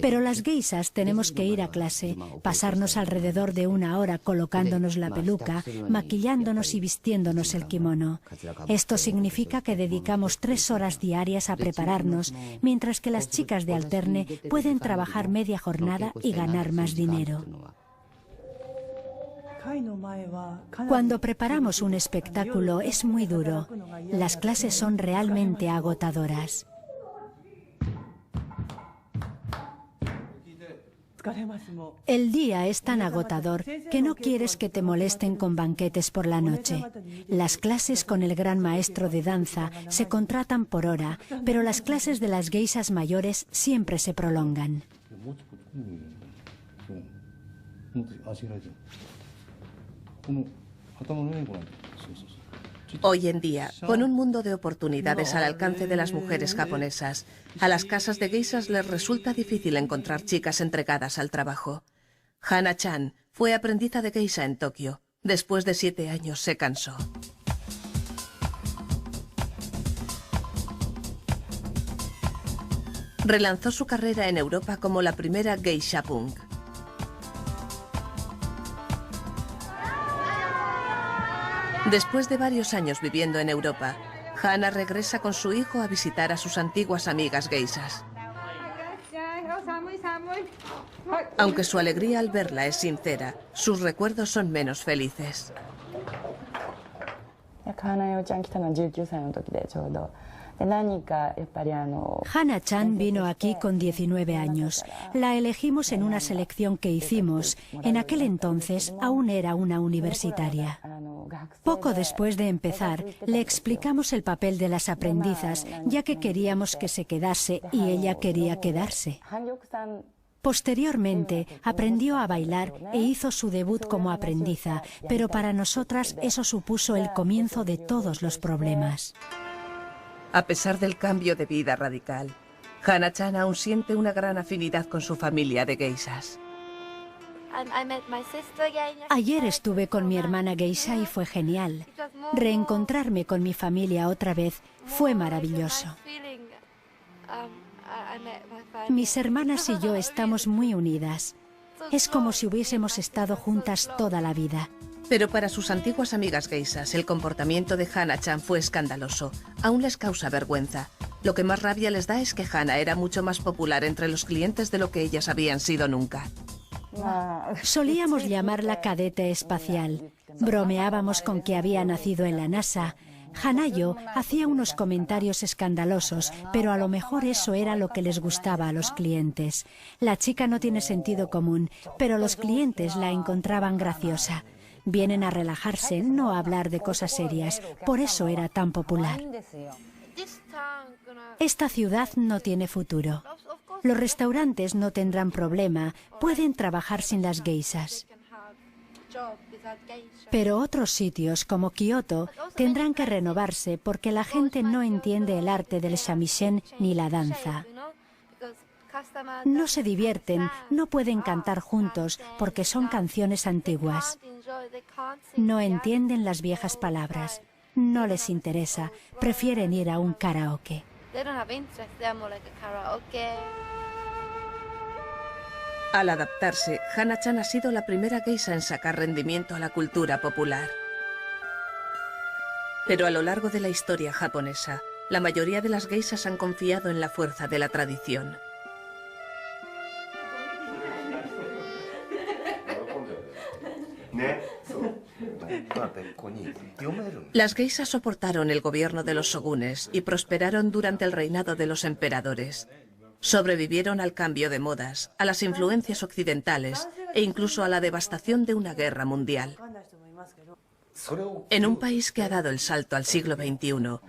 Pero las geishas tenemos que ir a clase, pasarnos alrededor de 1 hora colocándonos la peluca, maquillándonos y vistiéndonos el kimono. Esto significa que dedicamos 3 horas diarias a prepararnos, mientras que las chicas de alterne pueden trabajar media jornada y ganar más dinero. Cuando preparamos un espectáculo es muy duro. Las clases son realmente agotadoras. El día es tan agotador que no quieres que te molesten con banquetes por la noche. Las clases con el gran maestro de danza se contratan por hora, pero las clases de las geishas mayores siempre se prolongan. Hoy en día, con un mundo de oportunidades al alcance de las mujeres japonesas, a las casas de geishas les resulta difícil encontrar chicas entregadas al trabajo. Hana-chan fue aprendiza de geisha en Tokio. Después de 7 años se cansó. Relanzó su carrera en Europa como la primera geisha punk. Después de varios años viviendo en Europa, Hana regresa con su hijo a visitar a sus antiguas amigas geishas. Aunque su alegría al verla es sincera, sus recuerdos son menos felices. Hana-chan vino aquí con 19 años. La elegimos en una selección que hicimos. En aquel entonces aún era una universitaria. Poco después de empezar, le explicamos el papel de las aprendizas, ya que queríamos que se quedase y ella quería quedarse. Posteriormente, aprendió a bailar e hizo su debut como aprendiza, pero para nosotras eso supuso el comienzo de todos los problemas. A pesar del cambio de vida radical, Hana-chan aún siente una gran afinidad con su familia de geishas. Ayer estuve con mi hermana geisha y fue genial. Reencontrarme con mi familia otra vez fue maravilloso. Mis hermanas y yo estamos muy unidas. Es como si hubiésemos estado juntas toda la vida. Pero para sus antiguas amigas geishas, el comportamiento de Hana-chan fue escandaloso. Aún les causa vergüenza. Lo que más rabia les da es que Hana era mucho más popular entre los clientes de lo que ellas habían sido nunca. Solíamos llamarla cadete espacial. Bromeábamos con que había nacido en la NASA. Hanayo hacía unos comentarios escandalosos, pero a lo mejor eso era lo que les gustaba a los clientes. La chica no tiene sentido común, pero los clientes la encontraban graciosa. Vienen a relajarse, no a hablar de cosas serias. Por eso era tan popular. Esta ciudad no tiene futuro. Los restaurantes no tendrán problema. Pueden trabajar sin las geishas. Pero otros sitios, como Kioto, tendrán que renovarse porque la gente no entiende el arte del shamisen ni la danza. No se divierten, no pueden cantar juntos porque son canciones antiguas. No entienden las viejas palabras. No les interesa. Prefieren ir a un karaoke. Al adaptarse, Hana-chan ha sido la primera geisha en sacar rendimiento a la cultura popular. Pero a lo largo de la historia japonesa, la mayoría de las geishas han confiado en la fuerza de la tradición. Las geishas soportaron el gobierno de los shogunes y prosperaron durante el reinado de los emperadores. Sobrevivieron al cambio de modas, a las influencias occidentales e incluso a la devastación de una guerra mundial. En un país que ha dado el salto al siglo XXI,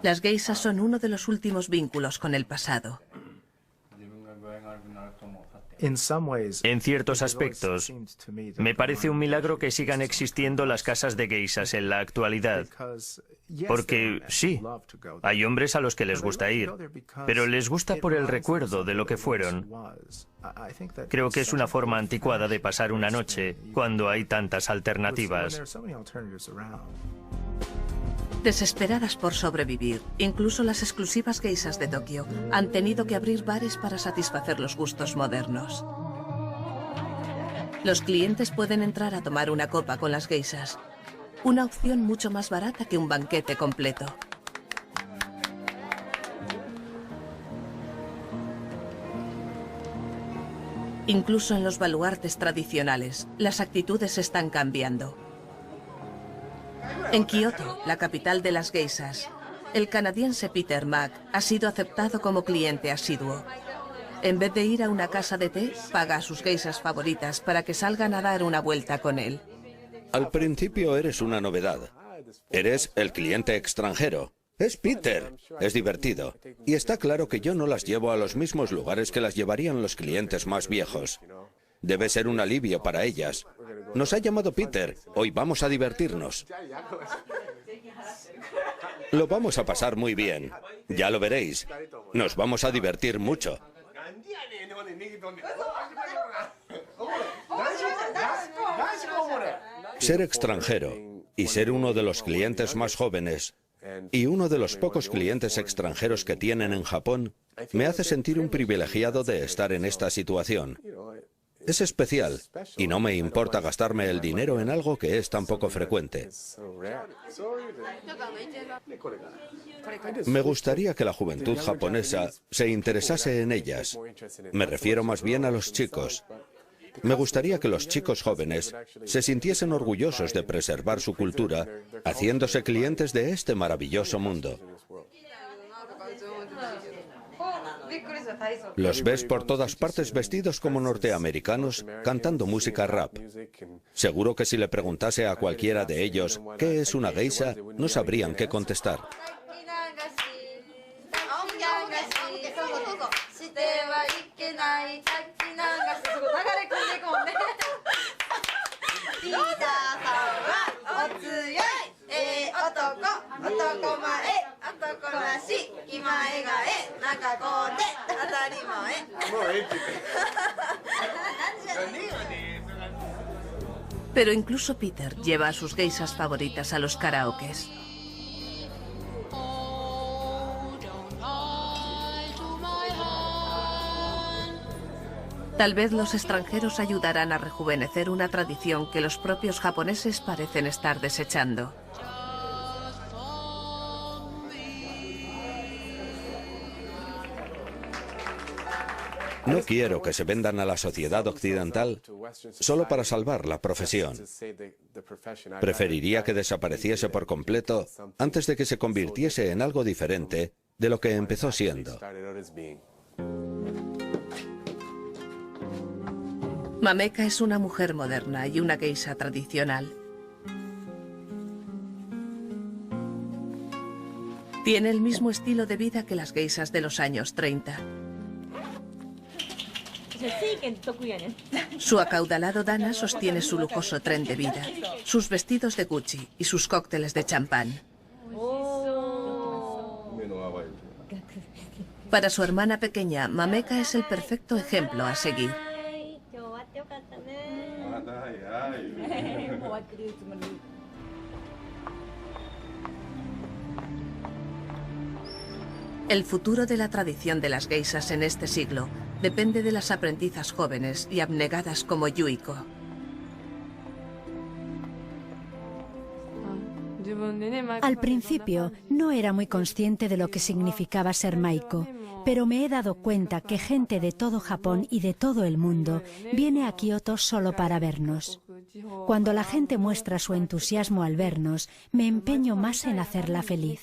las geishas son uno de los últimos vínculos con el pasado. En ciertos aspectos, me parece un milagro que sigan existiendo las casas de geishas en la actualidad. Porque sí, hay hombres a los que les gusta ir, pero les gusta por el recuerdo de lo que fueron. Creo que es una forma anticuada de pasar una noche cuando hay tantas alternativas. Desesperadas por sobrevivir, incluso las exclusivas geishas de Tokio han tenido que abrir bares para satisfacer los gustos modernos. Los clientes pueden entrar a tomar una copa con las geishas, una opción mucho más barata que un banquete completo. Incluso en los baluartes tradicionales, las actitudes están cambiando. En Kioto, la capital de las geishas, el canadiense Peter Mack ha sido aceptado como cliente asiduo. En vez de ir a una casa de té, paga a sus geishas favoritas para que salgan a dar una vuelta con él. Al principio eres una novedad. Eres el cliente extranjero. Es Peter. Es divertido. Y está claro que yo no las llevo a los mismos lugares que las llevarían los clientes más viejos. Debe ser un alivio para ellas. Nos ha llamado Peter. Hoy vamos a divertirnos. Lo vamos a pasar muy bien. Ya lo veréis. Nos vamos a divertir mucho. Ser extranjero y ser uno de los clientes más jóvenes y uno de los pocos clientes extranjeros que tienen en Japón me hace sentir un privilegiado de estar en esta situación. Es especial y no me importa gastarme el dinero en algo que es tan poco frecuente. Me gustaría que la juventud japonesa se interesase en ellas. Me refiero más bien a los chicos. Me gustaría que los chicos jóvenes se sintiesen orgullosos de preservar su cultura, haciéndose clientes de este maravilloso mundo. Los ves por todas partes vestidos como norteamericanos, cantando música rap. Seguro que si le preguntase a cualquiera de ellos qué es una geisha, no sabrían qué contestar. Pero incluso Peter lleva a sus geishas favoritas a los karaokes. Tal vez los extranjeros ayudarán a rejuvenecer una tradición que los propios japoneses parecen estar desechando. No quiero que se vendan a la sociedad occidental solo para salvar la profesión. Preferiría que desapareciese por completo antes de que se convirtiese en algo diferente de lo que empezó siendo. Mameka es una mujer moderna y una geisha tradicional. Tiene el mismo estilo de vida que las geishas de los años 30. Su acaudalado dana sostiene su lujoso tren de vida, sus vestidos de Gucci y sus cócteles de champán. Para su hermana pequeña, Mameka es el perfecto ejemplo a seguir. El futuro de la tradición de las geishas en este siglo depende de las aprendizas jóvenes y abnegadas como Yuiko. Al principio no era muy consciente de lo que significaba ser Maiko, pero me he dado cuenta que gente de todo Japón y de todo el mundo viene a Kioto solo para vernos. Cuando la gente muestra su entusiasmo al vernos, me empeño más en hacerla feliz.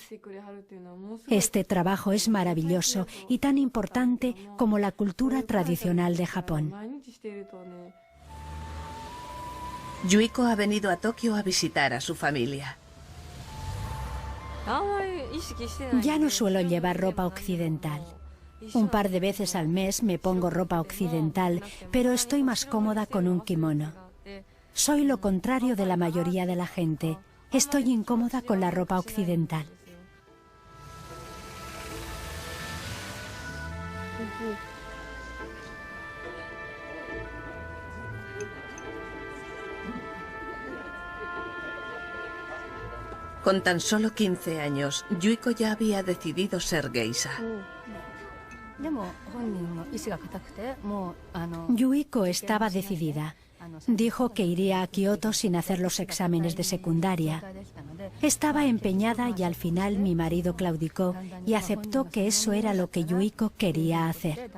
Este trabajo es maravilloso y tan importante como la cultura tradicional de Japón. Yuiko ha venido a Tokio a visitar a su familia. Ya no suelo llevar ropa occidental. Un par de veces al mes me pongo ropa occidental, pero estoy más cómoda con un kimono. Soy lo contrario de la mayoría de la gente. Estoy incómoda con la ropa occidental. Con tan solo 15 años, Yuiko ya había decidido ser geisha. Yuiko estaba decidida. Dijo que iría a Kioto sin hacer los exámenes de secundaria. Estaba empeñada y al final mi marido claudicó y aceptó que eso era lo que Yuiko quería hacer.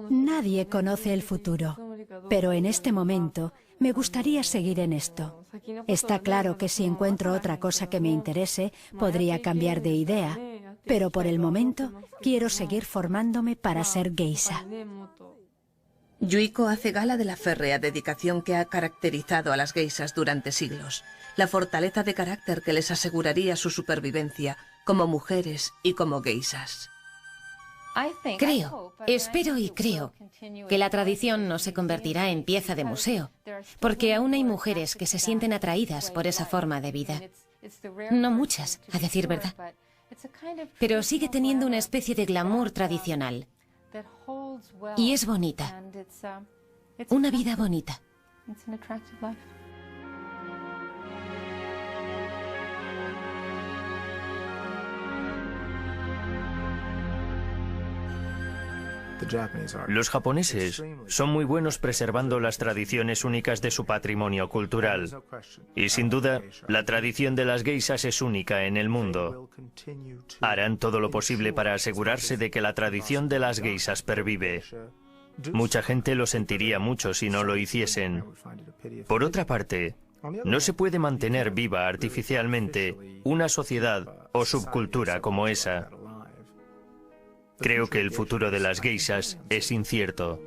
Nadie conoce el futuro, pero en este momento me gustaría seguir en esto. Está claro que si encuentro otra cosa que me interese, podría cambiar de idea, pero por el momento quiero seguir formándome para ser geisha. Yuiko hace gala de la férrea dedicación que ha caracterizado a las geishas durante siglos, la fortaleza de carácter que les aseguraría su supervivencia como mujeres y como geishas. Creo, espero y creo que la tradición no se convertirá en pieza de museo, porque aún hay mujeres que se sienten atraídas por esa forma de vida. No muchas, a decir verdad, pero sigue teniendo una especie de glamour tradicional. Y es bonita, una vida bonita. Los japoneses son muy buenos preservando las tradiciones únicas de su patrimonio cultural. Y sin duda, la tradición de las geishas es única en el mundo. Harán todo lo posible para asegurarse de que la tradición de las geishas pervive. Mucha gente lo sentiría mucho si no lo hiciesen. Por otra parte, no se puede mantener viva artificialmente una sociedad o subcultura como esa. Creo que el futuro de las geishas es incierto.